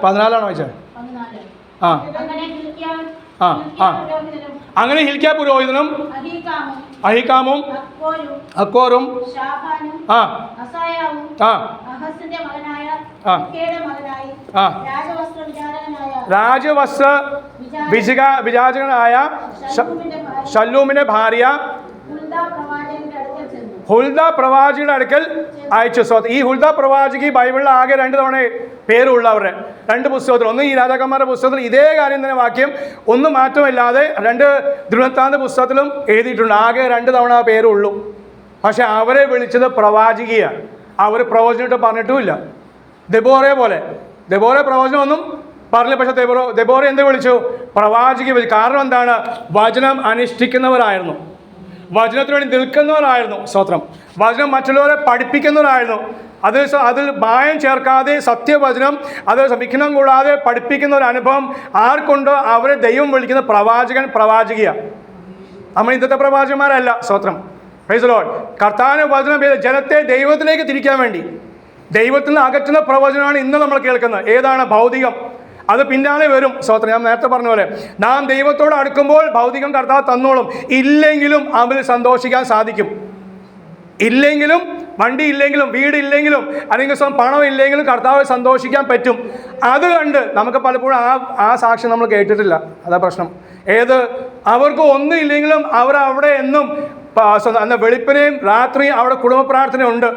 പതിനാലാണ് വായിച്ചത്. അങ്ങനെ ഹിൽക്കിയാ പുരോഹിതനും അഹിക്കാമും അക്കോറും രാജവസ്ത്ര വിചാരകനായ ശല്ലൂമിന്റെ ഭാര്യ ഹുൽദ പ്രവാചകയുടെ അടുക്കൽ അയച്ചു. ഈ ഹുൽദ പ്രവാചകി ബൈബിളിൽ ആകെ 2 തവണ പേരുള്ളവരുടെ 2 പുസ്തകത്തിൽ. ഒന്ന് ഈ രാജാക്കന്മാരുടെ പുസ്തകത്തിൽ ഇതേ കാര്യം തന്നെ വാക്യം ഒന്നും മാറ്റമില്ലാതെ 2 ദിനവൃത്താന്ത പുസ്തകത്തിലും എഴുതിയിട്ടുണ്ട്. ആകെ 2 തവണ പേരുള്ളൂ. പക്ഷെ അവരെ വിളിച്ചത് പ്രവാചകിയാണ്. അവർ പ്രവചനമായിട്ട് പറഞ്ഞിട്ടുമില്ല. ദെബോറയെ പോലെ. ദെബോറ പ്രവചനമൊന്നും പറഞ്ഞില്ല. പക്ഷെ ദെബോറ എന്ത് വിളിച്ചു? പ്രവാചകി വിളിച്ചു. കാരണം എന്താണ്? വചനം അനുഷ്ഠിക്കുന്നവരായിരുന്നു, വചനത്തിന് വേണ്ടി നിൽക്കുന്നവരായിരുന്നു. സ്തോത്രം. വചനം മറ്റുള്ളവരെ പഠിപ്പിക്കുന്നവരായിരുന്നു. അതിൽ മായം ചേർക്കാതെ സത്യവചനം അത് വിഘ്നം കൂടാതെ പഠിപ്പിക്കുന്ന ഒരു അനുഭവം ആർക്കുണ്ടോ അവരെ ദൈവം വിളിക്കുന്ന പ്രവാചകൻ പ്രവാചകിയാണ്. നമ്മൾ ഇന്നത്തെ പ്രവാചകന്മാരല്ല. സ്തോത്രം. Praise the Lord. കർത്താവിന്റെ വചനം ജനത്തെ ദൈവത്തിലേക്ക് തിരിക്കാൻ വേണ്ടി ദൈവത്തിൽ നിന്ന് അകറ്റുന്ന പ്രവചനമാണ് ഇന്ന് നമ്മൾ കേൾക്കുന്നത്. ഏതാണ്? ഭൗതികം. അത് പിന്നാലെ വരും. സ്തോത്രം. ഞാൻ നേരത്തെ പറഞ്ഞ പോലെ നാം ദൈവത്തോട് അടുക്കുമ്പോൾ ഭൗതികം കർത്താവ് തന്നോളും. ഇല്ലെങ്കിലും അവന് സന്തോഷിക്കാൻ സാധിക്കും. ഇല്ലെങ്കിലും, വണ്ടി ഇല്ലെങ്കിലും, വീടില്ലെങ്കിലും, അല്ലെങ്കിൽ പണം ഇല്ലെങ്കിലും കർത്താവ് സന്തോഷിക്കാൻ പറ്റും. അത് കണ്ട് നമുക്ക് പലപ്പോഴും ആ സാക്ഷ്യം നമ്മൾ കേട്ടിട്ടില്ല. അതാ പ്രശ്നം. അവർക്ക് ഒന്നും ഇല്ലെങ്കിലും അവർ അവിടെ എന്നും വെളുപ്പിനെയും രാത്രിയും അവിടെ കുടുംബ പ്രാർത്ഥന ഉണ്ട്,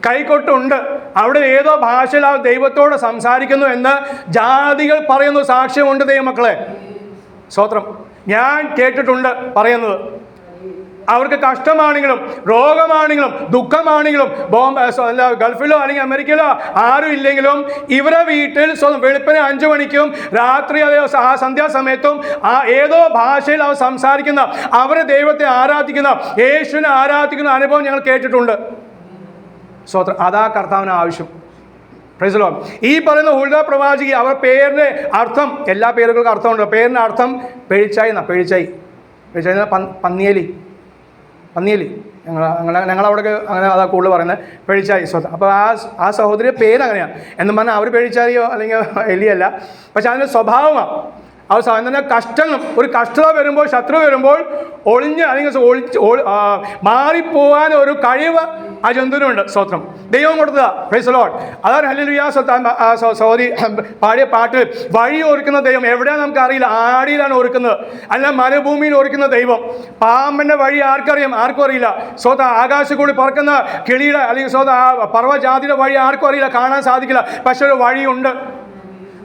കൈകൊട്ടുണ്ട്. അവിടെ ഏതോ ഭാഷയിൽ ആ ദൈവത്തോട് സംസാരിക്കുന്നു എന്ന് ജാതികൾ പറയുന്നു. സാക്ഷ്യമുണ്ട് ദൈവമക്കളെ. സ്തോത്രം. ഞാൻ കേട്ടിട്ടുണ്ട് പറയുന്നത്. അവർക്ക് കഷ്ടമാണെങ്കിലും രോഗമാണെങ്കിലും ദുഃഖമാണെങ്കിലും ഗൾഫിലോ അല്ലെങ്കിൽ അമേരിക്കയിലോ ആരും ഇല്ലെങ്കിലും ഇവരെ വീട്ടിൽ വെളുപ്പിന് 5 മണിക്കും രാത്രി അതേ ആ സന്ധ്യാസമയത്തും ആ ഏതോ ഭാഷയിൽ അവർ സംസാരിക്കുന്ന, അവരെ ദൈവത്തെ ആരാധിക്കുന്ന, യേശുവിനെ ആരാധിക്കുന്ന അനുഭവം ഞങ്ങൾ കേട്ടിട്ടുണ്ട്. സ്തോത്രം. അതാ കർത്താവിന് ആവശ്യം. Praise the Lord. ഈ പറയുന്ന ഹുൽദ പ്രവാചകി, അവർ പേരിൻ്റെ അർത്ഥം, എല്ലാ പേരുകൾക്കും അർത്ഥമുണ്ട്. പേരിൻ്റെ അർത്ഥം പെഴിച്ചായി എന്നാ. പെഴിച്ചായി പന്നിയേലി. ഞങ്ങളവിടെ അങ്ങനെ അതാ കൂടുതൽ പറയുന്നത്. പെഴിച്ചായി. സ്വന്തം. അപ്പോൾ ആ സഹോദരിയുടെ പേര് അങ്ങനെയാണ്. എന്നും പറഞ്ഞാൽ അവർ പെഴിച്ചാരിയോ അല്ലെങ്കിൽ എലിയല്ല. പക്ഷെ അതിൻ്റെ സ്വഭാവമാണ്. അവർ തന്നെ കഷ്ടങ്ങൾ, ഒരു കഷ്ടത വരുമ്പോൾ, ശത്രു വരുമ്പോൾ ഒളിഞ്ഞ് അല്ലെങ്കിൽ മാറിപ്പോകാൻ ഒരു കഴിവ് ആ ജന്തുവിനുണ്ട്. സ്തോത്രം. ദൈവം കൊടുത്തതാ. Praise the Lord. അതാണ് ഹല്ലേലൂയ. സഹോദരി പാടിയ പാട്ടിൽ വഴി ഒരുക്കുന്ന ദൈവം എവിടെയാണ് നമുക്ക് അറിയില്ല. ആടിയിലാണ് ഒരുക്കുന്നത്, അല്ല മരുഭൂമിയിൽ ഒരുക്കുന്ന ദൈവം. പാമ്പൻ്റെ വഴി ആർക്കറിയാം? ആർക്കും അറിയില്ല. ആകാശം കൂടി പറക്കുന്ന കിളിയുടെ അല്ലെങ്കിൽ പർവ്വജാതിയുടെ വഴി ആർക്കും അറിയില്ല, കാണാൻ സാധിക്കില്ല. പക്ഷെ ഒരു വഴിയുണ്ട്.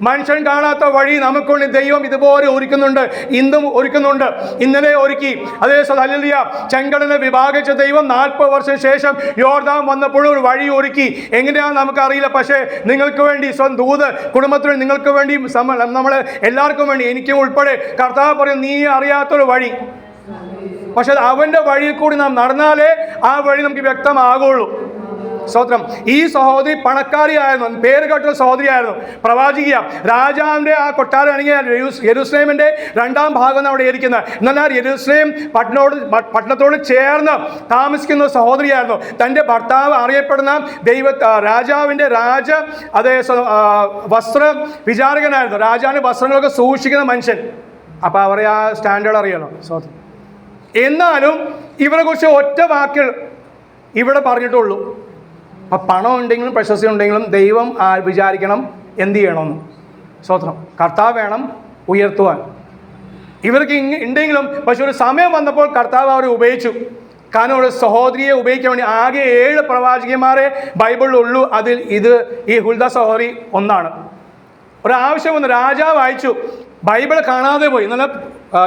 മനുഷ്യൻ കാണാത്ത വഴി നമുക്കുണ്ട്. ദൈവം ഇതുപോലെ ഒരുക്കുന്നുണ്ട്, ഇന്നും ഒരുക്കുന്നുണ്ട്. ഇന്നലെ ഒരുക്കി. അതേ ഹല്ലേലൂയ. ചെങ്കടലിനെ വിഭാഗിച്ച ദൈവം 40 വർഷം ശേഷം യോർദാൻ വന്നപ്പോഴും ഒരു വഴി ഒരുക്കി. എങ്ങനെയാണെന്ന് നമുക്കറിയില്ല. പക്ഷേ നിങ്ങൾക്ക് വേണ്ടി ദൂത് കുടുംബത്തിന്, നിങ്ങൾക്ക് വേണ്ടി, നമ്മൾ എല്ലാവർക്കും വേണ്ടി, എനിക്കും ഉൾപ്പെടെ കർത്താവ് പറയും, നീ അറിയാത്തൊരു വഴി. പക്ഷെ അവൻ്റെ വഴിയിൽ കൂടി നാം നടന്നാലേ ആ വഴി നമുക്ക് വ്യക്തമാകുള്ളൂ. സ്തോത്രം. ഈ സഹോദരി പണക്കാരിയായിരുന്നു, പേര് കേട്ട സഹോദരിയായിരുന്നു, പ്രവാചിക. രാജാവിൻ്റെ ആ കൊട്ടാരം ആണെങ്കിൽ യെരൂശലേമിൻ്റെ 2ാം ഭാഗം അവിടെ ഇരിക്കുന്നത്. എന്നാൽ യെരൂശലേം പട്ടണത്തോട് ചേർന്ന് താമസിക്കുന്ന സഹോദരിയായിരുന്നു. തൻ്റെ ഭർത്താവ് അറിയപ്പെടുന്ന രാജാവിൻ്റെ അതേ വസ്ത്ര വിചാരകനായിരുന്നു. രാജാവിൻ്റെ വസ്ത്രങ്ങളൊക്കെ സൂക്ഷിക്കുന്ന മനുഷ്യൻ. അപ്പോൾ അവരെ ആ സ്റ്റാൻഡേർഡ് അറിയണം. സ്തോത്രം. എന്നാലും ഇവരെ കുറിച്ച് ഒറ്റ വാക്കിൽ ഇവിടെ പറഞ്ഞിട്ടുള്ളൂ. അപ്പം പണം ഉണ്ടെങ്കിലും പ്രശസ്തി ഉണ്ടെങ്കിലും ദൈവം വിചാരിക്കണം എന്ത് ചെയ്യണമെന്ന്. സ്തോത്രം. കർത്താവ് വേണം ഉയർത്തുവാൻ. ഇവർക്ക് ഉണ്ടെങ്കിലും പക്ഷെ ഒരു സമയം വന്നപ്പോൾ കർത്താവ് അവരെ ഉപയോഗിച്ചു. കാരണം ഒരു സഹോദരിയെ ഉപയോഗിക്കാൻ വേണ്ടി ആകെ 7 പ്രവാചകന്മാരെ ബൈബിളിലുള്ളൂ. അതിൽ ഈ ഹുൽദ സഹോദരി ഒന്നാണ്. ഒരാവശ്യം വന്നു, രാജാവ് അയച്ചു. ബൈബിൾ കാണാതെ പോയി. എന്നാൽ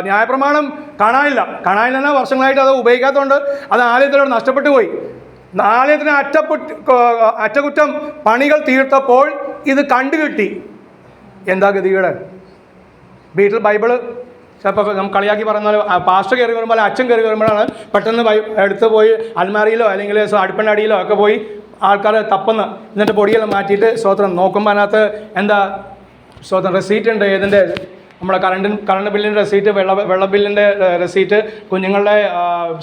ന്യായപ്രമാണം കാണാനില്ല വർഷങ്ങളായിട്ട് അത് ഉപയോഗിക്കാത്തതുകൊണ്ട് അത് ആലയത്തിലൂടെ നഷ്ടപ്പെട്ടു പോയി. ആലയത്തിന് അറ്റകുറ്റം പണികൾ തീർത്തപ്പോൾ ഇത് കണ്ടുകിട്ടി. എന്താ ഗതികേട്? വീട്ടിൽ ബൈബിള് ചിലപ്പോൾ നമ്മൾ കളിയാക്കി പറഞ്ഞ പോലെ പാസ്റ്റർ കയറി വരുമ്പോൾ അച്ഛൻ കയറി വരുമ്പോഴാണ് പെട്ടെന്ന് എടുത്ത് പോയി അൽമാരിയിലോ അല്ലെങ്കിൽ അടുപ്പിൻ്റെ അടിയിലോ ഒക്കെ പോയി ആൾക്കാർ തപ്പുന്ന, എന്നിട്ട് പൊടിയെല്ലാം മാറ്റിയിട്ട് സ്തോത്രം നോക്കുമ്പോൾ അതിനകത്ത് എന്താ സ്തോത്രം റെസീറ്റ് ഉണ്ട്. ഏതിൻ്റെ? നമ്മുടെ കറണ്ട് ബില്ലിൻ്റെ റെസീറ്റ്, വെള്ള ബില്ലിൻ്റെ റെസീറ്റ്, കുഞ്ഞുങ്ങളുടെ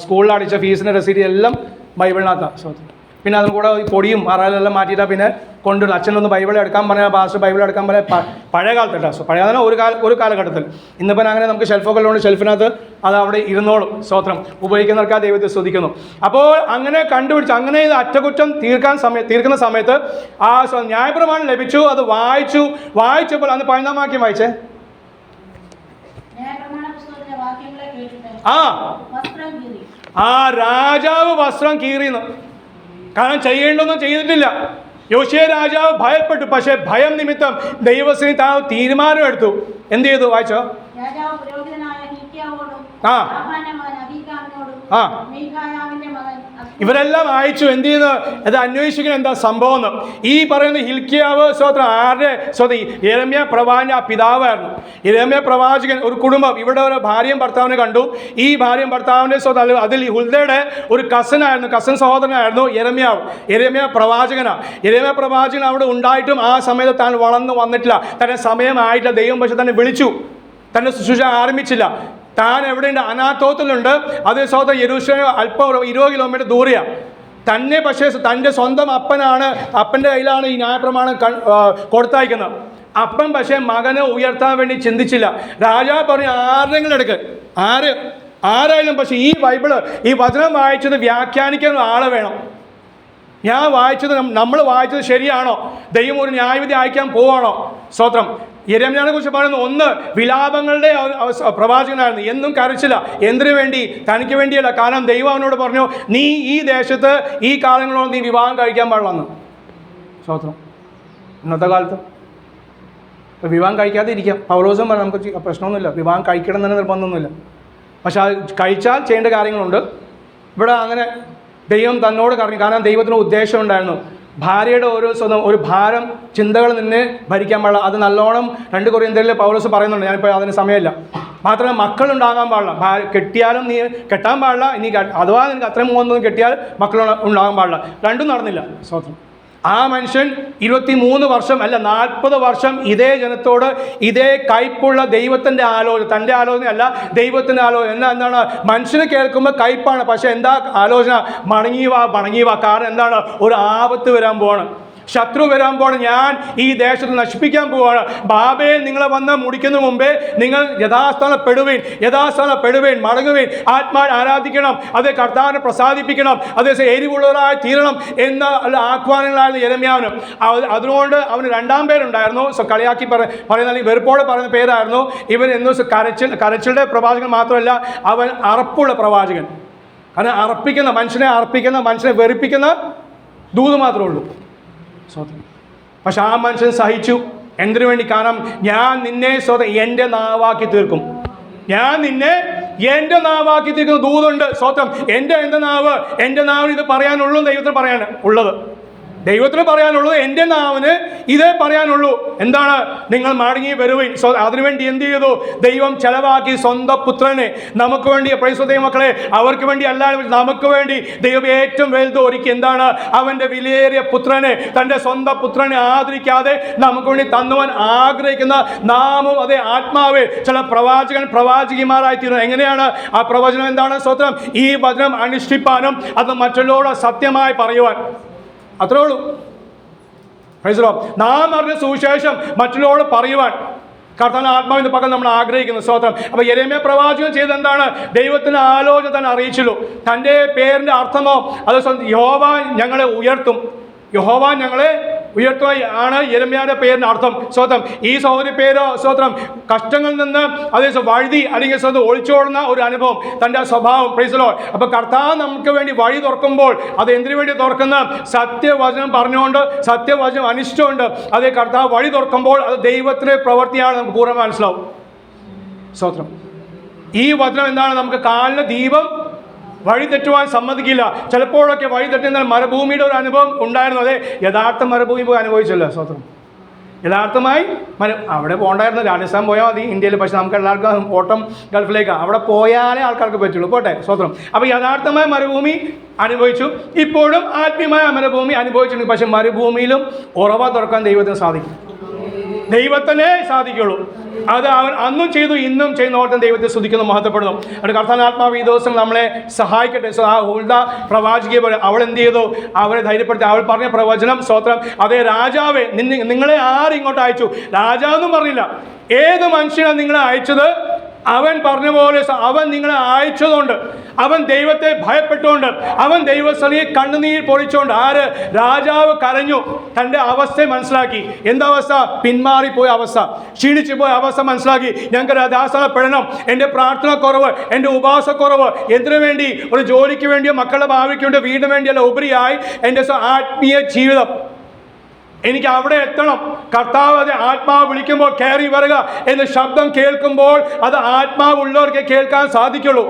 സ്കൂളിൽ അടിച്ച ഫീസിൻ്റെ റെസീറ്റ് എല്ലാം ബൈബിളിനകത്താണ്. സ്തോത്രം. പിന്നെ അതിന് കൂടെ ഈ പൊടിയും അറാലെല്ലാം മാറ്റിയിട്ടാണ് പിന്നെ കൊണ്ടുവരും. അച്ഛനൊന്ന് ബൈബിൾ എടുക്കാൻ പറഞ്ഞാൽ പാസ്റ്റർ ബൈബിൾ എടുക്കാൻ പറഞ്ഞാൽ പഴയ കാലത്തിട്ടാ. പഴയ ഒരു കാലഘട്ടത്തിൽ. ഇന്നിപ്പോൾ അങ്ങനെ നമുക്ക് ഷെൽഫൊക്കെ ഉള്ളതുകൊണ്ട് ഷെൽഫിനകത്ത് അത് അവിടെ ഇരുന്നോളും. സ്തോത്രം. ഉപയോഗിക്കുന്നവർക്ക് ആ ദൈവത്തെ സ്തുതിക്കുന്നു. അപ്പോൾ അങ്ങനെ കണ്ടുപിടിച്ച് അങ്ങനെ ഇത് അറ്റകുറ്റം തീർക്കുന്ന സമയത്ത് ആ ന്യായപ്രമാണം ലഭിച്ചു. അത് വായിച്ചപ്പോൾ അന്ന് 15-ാം വാക്യം വായിച്ചേ. ആ രാജാവ് വസ്ത്രം കീറിയെന്ന്. കാരണം ചെയ്യേണ്ടൊന്നും ചെയ്തിട്ടില്ല. യോശിയ രാജാവ് ഭയപ്പെട്ടു. പക്ഷേ ഭയം നിമിത്തം ദൈവത്തിന് തീരുമാനമെടുത്തു. എന്ത് ചെയ്തു? വായിച്ചോ. ഇവരെല്ലാം അയച്ചു. എന്ത് ചെയ്യുന്നു? അത് അന്വേഷിക്കണം എന്താ സംഭവം എന്ന്. ഈ പറയുന്ന ഹിൽക്കിയാവ് സ്തോത്രം ആരുടെ യെരമ്യ പ്രവാചകന്റെ ആ പിതാവായിരുന്നു. യെരമ്യ പ്രവാചകൻ ഒരു കുടുംബം, ഇവിടെ ഒരു ഭാര്യയും ഭർത്താവിനെ കണ്ടു. ഈ ഭാര്യയും ഭർത്താവിൻ്റെ അതിൽ ഹുൽദയുടെ ഒരു കസൻ സഹോദരനായിരുന്നു യെരമ്യ പ്രവാചകനാണ്. യെരമ്യ പ്രവാചകൻ അവിടെ ഉണ്ടായിട്ടും ആ സമയത്ത് താൻ വളർന്നു വന്നിട്ടില്ല. തന്നെ സമയമായിട്ടില്ല. ദൈവം പക്ഷെ തന്നെ വിളിച്ചു, തന്നെ ശുശ്രൂഷ ആരംഭിച്ചില്ല. താൻ എവിടെയുണ്ട്? അനാത്തോത്തിലുണ്ട്. അതേ സ്വന്തം യെരൂശലേം അല്പം 20 കിലോമീറ്റർ ദൂരെയാണ്. തന്നെ പക്ഷേ തൻ്റെ സ്വന്തം അപ്പനാണ്, അപ്പൻ്റെ കയ്യിലാണ് ഈ ന്യായപ്രമാണം കൊടുത്തയക്കുന്നത്. അപ്പൻ പക്ഷേ മകനെ ഉയർത്താൻ വേണ്ടി ചിന്തിച്ചില്ല. രാജാവ് പറഞ്ഞു, ആരെങ്കിലും എടുക്ക്, ആരായാലും. പക്ഷേ ഈ ബൈബിള്, ഈ വചനം വായിച്ചത് വ്യാഖ്യാനിക്കാൻ ആളെ വേണം. ഞാൻ വായിച്ചത്, നമ്മൾ വായിച്ചത് ശരിയാണോ? ദൈവം ഒരു ന്യായവിധി അയക്കാൻ പോവാണോ? സ്തോത്രം. യെരമ്യാവിനെ കുറിച്ച് പറയുന്നു, ഒന്ന് വിലാപങ്ങളുടെ പ്രവാചകനായിരുന്നു, എന്നും കരച്ചില്ല. എന്തിനു വേണ്ടി? തനിക്ക് വേണ്ടിയല്ല. കാരണം ദൈവം അവനോട് പറഞ്ഞു, നീ ഈ ദേശത്ത് ഈ കാലങ്ങളോളം നീ വിവാഹം കഴിക്കാൻ പാടില്ലെന്ന്. സ്തോത്രം. ഇന്നത്തെ കാലത്ത് വിവാഹം കഴിക്കാതെ ഇരിക്കാം. പൗലോസും പറഞ്ഞു, നമുക്ക് പ്രശ്നമൊന്നുമില്ല, വിവാഹം കഴിക്കണം തന്നെ നിർബന്ധമൊന്നുമില്ല. പക്ഷെ അത് കഴിച്ചാൽ ചെയ്യേണ്ട കാര്യങ്ങളുണ്ട്. ഇവിടെ അങ്ങനെ ദൈവം തന്നോട് പറഞ്ഞു. കാരണം ദൈവത്തിന് ഉദ്ദേശം ഉണ്ടായിരുന്നു. ഭാര്യയുടെ ഒരു ഭാരം, ചിന്തകൾ നിന്നെ ഭരിക്കാൻ പാടില്ല. അത് നല്ലോണം 2 കൊരിന്ത്യരിൽ പൗലോസ് പറയുന്നുണ്ട്. ഞാനിപ്പോൾ അതിന് സമയമില്ല. മാത്രമല്ല മക്കളുണ്ടാകാൻ പാടില്ല. കെട്ടിയാലും നീ കെട്ടാൻ പാടില്ല. ഇനി അഥവാ നിനക്ക് അത്രയും മൂന്നൊന്നും കെട്ടിയാൽ മക്കൾ ഉണ്ടാകാൻ പാടില്ല. രണ്ടും നടന്നില്ല. സ്വന്തം ആ മനുഷ്യൻ 23 വർഷം അല്ല 40 വർഷം ഇതേ ജനത്തോട് ഇതേ കയ്പുള്ള ദൈവത്തിൻ്റെ ആലോചന, തൻ്റെ ആലോചനയല്ല, ദൈവത്തിൻ്റെ ആലോചന. എന്താണ്? മനുഷ്യന് കേൾക്കുമ്പോൾ കയ്പാണ്. പക്ഷെ എന്താ ആലോചന? മടങ്ങി വാ. കാരണം എന്താണ്? ഒരു ആപത്ത് വരാൻ പോവാണ്, ശത്രു വരാൻ പോവാണ്. ഞാൻ ഈ ദേശത്ത് നശിപ്പിക്കാൻ പോവാണ്. ബാബയെ നിങ്ങളെ വന്ന് മുടിക്കുന്ന മുമ്പേ നിങ്ങൾ യഥാസ്ഥാനപ്പെടുവീൻ, മടങ്ങുവീൻ, ആത്മാ ആരാധിക്കണം, അതേ കർത്താവിനെ പ്രസാദിപ്പിക്കണം, അതേ എരിവുള്ളവരായി തീരണം എന്ന ആഹ്വാനങ്ങളായിരുന്നു യെരമ്യാവിന്. അതുകൊണ്ട് അവന് 2ാം പേരുണ്ടായിരുന്നു. കളിയാക്കി പറയുന്ന, വെറുപ്പോടെ പറയുന്ന പേരായിരുന്നു ഇവൻ. എന്ന് കരച്ചിലുടെ പ്രവാചകൻ മാത്രമല്ല, അവൻ അറപ്പുള്ള പ്രവാചകൻ. കാരണം അർപ്പിക്കുന്ന, മനുഷ്യനെ വെറുപ്പിക്കുന്ന ദൂത് മാത്രമേ ഉള്ളൂ. പക്ഷെ ആ മനുഷ്യൻ സഹിച്ചു. എന്തിനു വേണ്ടി? കാരണം ഞാൻ നിന്നെ എൻ്റെ നാവാക്കി തീർക്കും. ഞാൻ നിന്നെ എൻ്റെ നാവാക്കി തീർക്കുന്ന ദൂതുണ്ട്. സ്വന്തം എൻ്റെ നാവിന് ഇത് പറയാനുള്ളൂ. ദൈവത്തിന് പറയാൻ ഉള്ളത്, ദൈവത്തിന് പറയാനുള്ളത് എൻ്റെ നാവിന് ഇതേ പറയാനുള്ളൂ. എന്താണ്? നിങ്ങൾ മടങ്ങി വരുവിൻ. അതിനുവേണ്ടി എന്ത് ചെയ്തു? ദൈവം ചെലവാക്കി സ്വന്തം പുത്രനെ നമുക്ക് വേണ്ടി. പ്രൈസ് ദൈവമക്കളെ, അവർക്ക് വേണ്ടി അല്ല, നമുക്ക് വേണ്ടി ദൈവം ഏറ്റവും വലുത് ഒരുക്കി. എന്താണ്? അവൻ്റെ വിലയേറിയ പുത്രനെ, തൻ്റെ സ്വന്തം പുത്രനെ ആദരിക്കാതെ നമുക്ക് വേണ്ടി തന്നുവാൻ ആഗ്രഹിക്കുന്ന നാമും അതേ ആത്മാവേ ചില പ്രവാചകന്മാരായി തീരുന്നു. എങ്ങനെയാണ് ആ പ്രവചനം? എന്താണ്? സ്വന്തം ഈ വചനം അനുഷ്ഠിപ്പാനും അത് മറ്റുള്ളവരോട് സത്യമായി പറയുവാൻ. അത്രേ ഉള്ളൂ. നാം അറിഞ്ഞ സുവിശേഷം മറ്റുള്ളവരോട് പറയുവാൻ കർത്താവിന്റെ ആത്മാവിന്റെ പകൽ നമ്മൾ ആഗ്രഹിക്കുന്നു. സ്തോത്രം. അപ്പോൾ യെരമ്യാ പ്രവാചകൻ ചെയ്ത് എന്താണ്? ദൈവത്തിന്റെ ആലോചന തന്നെ അറിയിച്ചുള്ളൂ. തൻ്റെ പേരിന്റെ അർത്ഥമോ അത് യഹോവ ഞങ്ങളെ ഉയർത്തും, യഹോവ ഞങ്ങളെ ഉയർത്തുക ആണ് യെരമ്യാവിന്റെ പേരിന്റെ അർത്ഥം. സ്വന്തം ഈ സഹോദരി പേരോ സ്വന്തം കഷ്ടങ്ങളിൽ നിന്ന് അതേ വഴുതി അല്ലെങ്കിൽ സ്വന്തം ഒളിച്ചോടുന്ന ഒരു അനുഭവം, തൻ്റെ സ്വഭാവം. Praise the Lord. അപ്പോൾ കർത്താവ് നമുക്ക് വേണ്ടി വഴി തുറക്കുമ്പോൾ അത് എന്തിനു വേണ്ടി തുറക്കുന്ന? സത്യവചനം പറഞ്ഞുകൊണ്ട്, സത്യവചനം അനുഷ്ഠിച്ചുകൊണ്ട് അതേ കർത്താവ് വഴി തുറക്കുമ്പോൾ അത് ദൈവത്തിൻ്റെ പ്രവൃത്തിയാണ് നമുക്ക് പൂർണ്ണമായി മനസ്സിലാവും. സ്തോത്രം. ഈ വചനം എന്താണ്? നമുക്ക് കാലിന് ദീപം, വഴി തെറ്റുവാൻ സമ്മതിക്കില്ല. ചിലപ്പോഴൊക്കെ വഴി തെറ്റുന്ന മരുഭൂമിയുടെ ഒരു അനുഭവം ഉണ്ടായിരുന്നു. അതെ, യഥാർത്ഥ മരുഭൂമി പോയി അനുഭവിച്ചല്ലോ. സ്വന്തം യഥാർത്ഥമായി അവിടെ പോകണ്ടായിരുന്നു. രാജസ്ഥാൻ പോയാൽ മതി ഇന്ത്യയിൽ. പക്ഷെ നമുക്ക് എല്ലാവർക്കും ഓട്ടം ഗൾഫിലേക്കാണ്. അവിടെ പോയാലേ ആൾക്കാർക്ക് പറ്റുള്ളൂ. പോട്ടെ. സ്വന്തം. അപ്പോൾ യഥാർത്ഥമായ മരുഭൂമി അനുഭവിച്ചു. ഇപ്പോഴും ആത്മീയമായ മരുഭൂമി അനുഭവിച്ചിട്ടുണ്ട്. പക്ഷെ മരുഭൂമിയിലും ഉറവ തുറക്കാൻ ദൈവത്തിന് സാധിക്കും, ദൈവത്തിനെ സാധിക്കുള്ളൂ. അത് അവൻ അന്നും ചെയ്തു, ഇന്നും ചെയ്യുന്ന ഓർത്തും ദൈവത്തെ സ്തുതിക്കുന്നു, മഹത്വപ്പെടുന്നു. അത് കർത്താവിന്റെ ആത്മാവ് ഈ ദിവസം നമ്മളെ സഹായിക്കട്ടെ. ആ ഹുൽദ പ്രവാചികയെ പോലെ അവൾ എന്ത് ചെയ്തു? അവരെ ധൈര്യപ്പെടുത്തി. അവൾ പറഞ്ഞ പ്രവചനം, സ്തോത്രം, അതേ രാജാവേ നിങ്ങളെ ആരിങ്ങോട്ട് അയച്ചു? രാജാവെന്നും പറഞ്ഞില്ല. ഏത് മനുഷ്യനാണ് നിങ്ങളെ അയച്ചത്? അവൻ പറഞ്ഞ പോലെ അവൻ നിങ്ങളെ അയച്ചതുകൊണ്ട്, അവൻ ദൈവത്തെ ഭയപ്പെട്ടുകൊണ്ട്, അവൻ ദൈവസ്ഥലിയെ കണ്ണുനീർ പൊഴിച്ചുകൊണ്ട്. ആര്? രാജാവ് കരഞ്ഞു, തൻ്റെ അവസ്ഥയെ മനസ്സിലാക്കി. എന്താവസ്ഥ? പിന്മാറിപ്പോയ അവസ്ഥ, ക്ഷീണിച്ചു പോയ അവസ്ഥ മനസ്സിലാക്കി. ഞങ്ങൾക്ക് രാജാസ്ഥാനപ്പെടണം. എൻ്റെ പ്രാർത്ഥന കുറവ്, എൻ്റെ ഉപാസക്കുറവ്, എന്തിനു വേണ്ടി? ഒരു ജോലിക്ക് വേണ്ടിയോ മക്കളുടെ ഭാവിക്ക് വേണ്ടിയോ വീടിന് വേണ്ടിയല്ല, ഉപരിയായി എൻ്റെ ആത്മീയ ജീവിതം എനിക്ക് അവിടെ എത്തണം. കർത്താവ് അത് ആത്മാവ് വിളിക്കുമ്പോൾ കയറി വരിക എന്ന ശബ്ദം കേൾക്കുമ്പോൾ അത് ആത്മാവ് ഉള്ളവർക്ക് കേൾക്കാൻ സാധിക്കുള്ളൂ.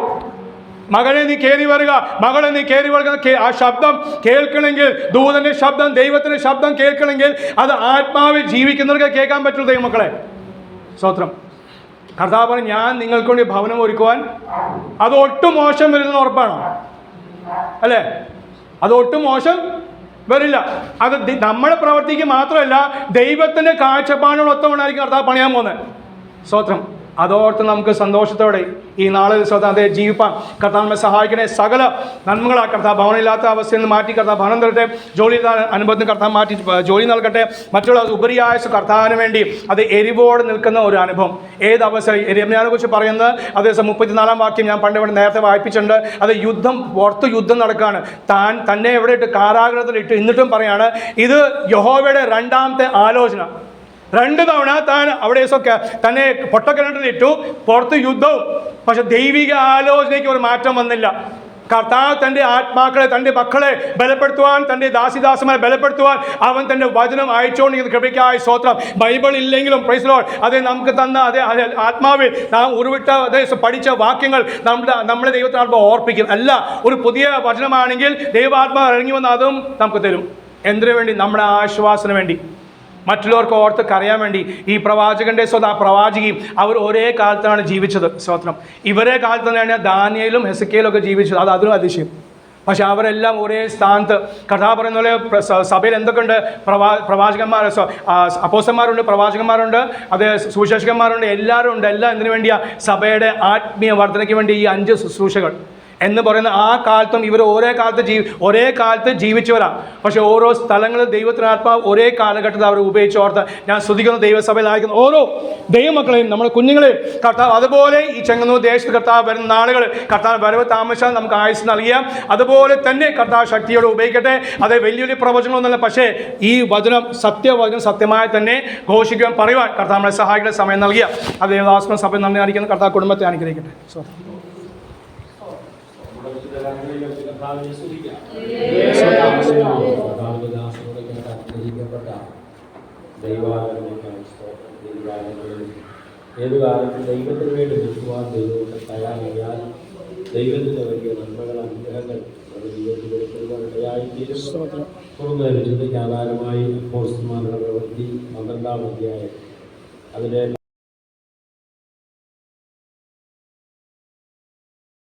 മകളെ നീ കയറി വരിക, മകളെ നീ കയറി വരിക. ആ ശബ്ദം കേൾക്കണമെങ്കിൽ, ദൂതന്റെ ശബ്ദം, ദൈവത്തിന്റെ ശബ്ദം കേൾക്കണമെങ്കിൽ അത് ആത്മാവിൽ ജീവിക്കുന്നവർക്ക് കേൾക്കാൻ പറ്റുള്ളൂ. ദൈവമക്കളെ, സ്തോത്രം. കർത്താവ് പറഞ്ഞു, ഞാൻ നിങ്ങൾക്ക് വേണ്ടി ഭവനം ഒരുക്കുവാൻ. അത് ഒട്ടും മോശം വരുന്ന ഉറപ്പാണോ? അല്ലേ? അത് ഒട്ടും മോശം വരില്ല. അത് നമ്മുടെ പ്രവർത്തിക്ക് മാത്രമല്ല, ദൈവത്തിൻ്റെ കാഴ്ചപ്പാടിനോടൊത്തവണ്ണായിരിക്കും കർത്താവ് പണിയാൻ പോകുന്നത്. സ്തോത്രം. അതോർത്ത് നമുക്ക് സന്തോഷത്തോടെ ഈ നാളിൽ സ്വതന്ത്രത്തെ ജീവിപ്പാൻ കർത്താവ് നമ്മെ സഹായിക്കണേ. സകല നന്മകളാ കർത്താവ് ഭവനമില്ലാത്ത അവസ്ഥയിൽ നിന്ന് മാറ്റി കർത്താവ് ഭവനം തരട്ടെ. ജോലി അനുബന്ധം കർത്താവ് മാറ്റി ജോലി നൽകട്ടെ. മറ്റുള്ള ഉപരിയായ കർത്താവിന് വേണ്ടി അത് എരിവോടെ നിൽക്കുന്ന ഒരു അനുഭവം. ഏത് അവസരം യിരെമ്യാവിനെ കുറിച്ച് പറയുന്നത് അതേസമയം 34-ാം വാക്യം ഞാൻ പണ്ട് ഇവിടെ നേരത്തെ വായിപ്പിച്ചിട്ടുണ്ട്. അത് പുറത്ത് യുദ്ധം നടക്കുകയാണ്. തന്നെ എവിടെ ഇട്ട് കാരാഗ്രഹത്തിലിട്ട് എന്നിട്ടും പറയാണ് ഇത് യഹോവയുടെ രണ്ടാമത്തെ ആലോചന. 2 തവണ താൻ അവിടെ തന്നെ പൊട്ടക്കിണറ്റിലിട്ടു, പുറത്ത് യുദ്ധവും. പക്ഷെ ദൈവിക ആലോചനയ്ക്ക് ഒരു മാറ്റം വന്നില്ല. കർത്താവ് തൻ്റെ ആത്മാക്കളെ, തൻ്റെ മക്കളെ ബലപ്പെടുത്തുവാൻ, തൻ്റെ ദാസിദാസന്മാരെ ബലപ്പെടുത്തുവാൻ അവൻ തൻ്റെ വചനം അയച്ചുകൊണ്ടിരിക്കുന്ന കൃപയ്ക്കായി സ്തോത്രം. ബൈബിൾ ഇല്ലെങ്കിലും പ്രൈസ് ലോർഡ് അതേ നമുക്ക് തന്ന അതേ ആത്മാവിൽ നാം ഉരുവിട്ട അതേ പഠിച്ച വാക്യങ്ങൾ നമ്മളെ ദൈവത്തിനാത്മാ ഓർപ്പിക്കും. അല്ല, ഒരു പുതിയ വചനമാണെങ്കിൽ ദൈവാത്മാവ് ഇറങ്ങി വന്ന് അതും നമുക്ക് തരും. എന്തിനു വേണ്ടി? നമ്മുടെ ആശ്വാസത്തിന് വേണ്ടി, മറ്റുള്ളവർക്ക് ഓർത്ത് കറിയാൻ വേണ്ടി. ഈ പ്രവാചകൻ്റെ പ്രവാചകിയും അവർ ഒരേ കാലത്താണ് ജീവിച്ചത്. സ്തോത്രം. ഇവരെ കാലത്ത് തന്നെയാണ് ദാനിയേലും ഹെസക്കിയേലും ഒക്കെ ജീവിച്ചത്. അതിനും അതിശയം. പക്ഷെ അവരെല്ലാം ഒരേ സ്ഥാനത്ത്. കർത്താവ് പറയുന്ന പോലെ സഭയിൽ എന്തൊക്കെയുണ്ട്? പ്രവാചകന്മാർ, അപ്പോസ്തലന്മാരുണ്ട്, പ്രവാചകന്മാരുണ്ട്, അതേ സുവിശേഷകന്മാരുണ്ട്, എല്ലാവരും ഉണ്ട്. എല്ലാം എന്തിനു വേണ്ടിയാണ്? സഭയുടെ ആത്മീയ വർധനയ്ക്ക് വേണ്ടി ഈ 5 ശുശ്രൂഷകൾ എന്ന് പറയുന്ന ആ കാലത്തും ഇവർ ഒരേ കാലത്ത് ജീവിച്ചവരാണ്. പക്ഷെ ഓരോ സ്ഥലങ്ങളിൽ ദൈവത്തിനാത്മാവ് ഒരേ കാലഘട്ടത്തിൽ അവർ ഉപയോഗിച്ചോർത്ത് ഞാൻ സ്തുതിക്കുന്ന ദൈവസഭയിലായിരിക്കുന്ന ഓരോ ദൈവമക്കളെയും നമ്മുടെ കുഞ്ഞുങ്ങളെയും കർത്താവ് അതുപോലെ ഈ ചെങ്ങന്നൂർ ദേശത്ത് കർത്താവ് വരുന്ന നാളുകൾ കർത്താവ് വരവ് താമസിച്ചാൽ നമുക്ക് ആയുസ് നൽകിയ അതുപോലെ തന്നെ കർത്താവ് ശക്തിയോടെ ഉപയോഗിക്കട്ടെ. അത് വലിയ വലിയ പ്രവചനമൊന്നുമല്ല, പക്ഷേ ഈ വചനം സത്യവചനം സത്യമായി തന്നെ ഘോഷിക്കുവാൻ പറയുവാൻ കർത്താവ് നമ്മളെ സഹായിക്കുന്ന സമയം നൽകിയ അത് ദേവദാസന സഭ നന്ദി കാണിക്കുന്ന കർത്താവ് കുടുംബത്തെ അനുഗ്രഹിക്കട്ടെ. ഏതു കാലത്ത് ദൈവത്തിന് വേണ്ടി നിൽക്കുവാൻ ദൈവത്തെ തയ്യാറായാൽ ദൈവത്തിൻ്റെ വലിയ നന്മകൾ അനുഗ്രഹങ്ങൾ ജീവിതത്തിൽ ഇടയായിത്തീരും. തുടർന്ന് ചിന്തയ്ക്ക് ആധാരമായി അപ്പോസ്തലന്മാരുടെ പ്രവൃത്തി 12-ാം അധ്യായം അതിലെ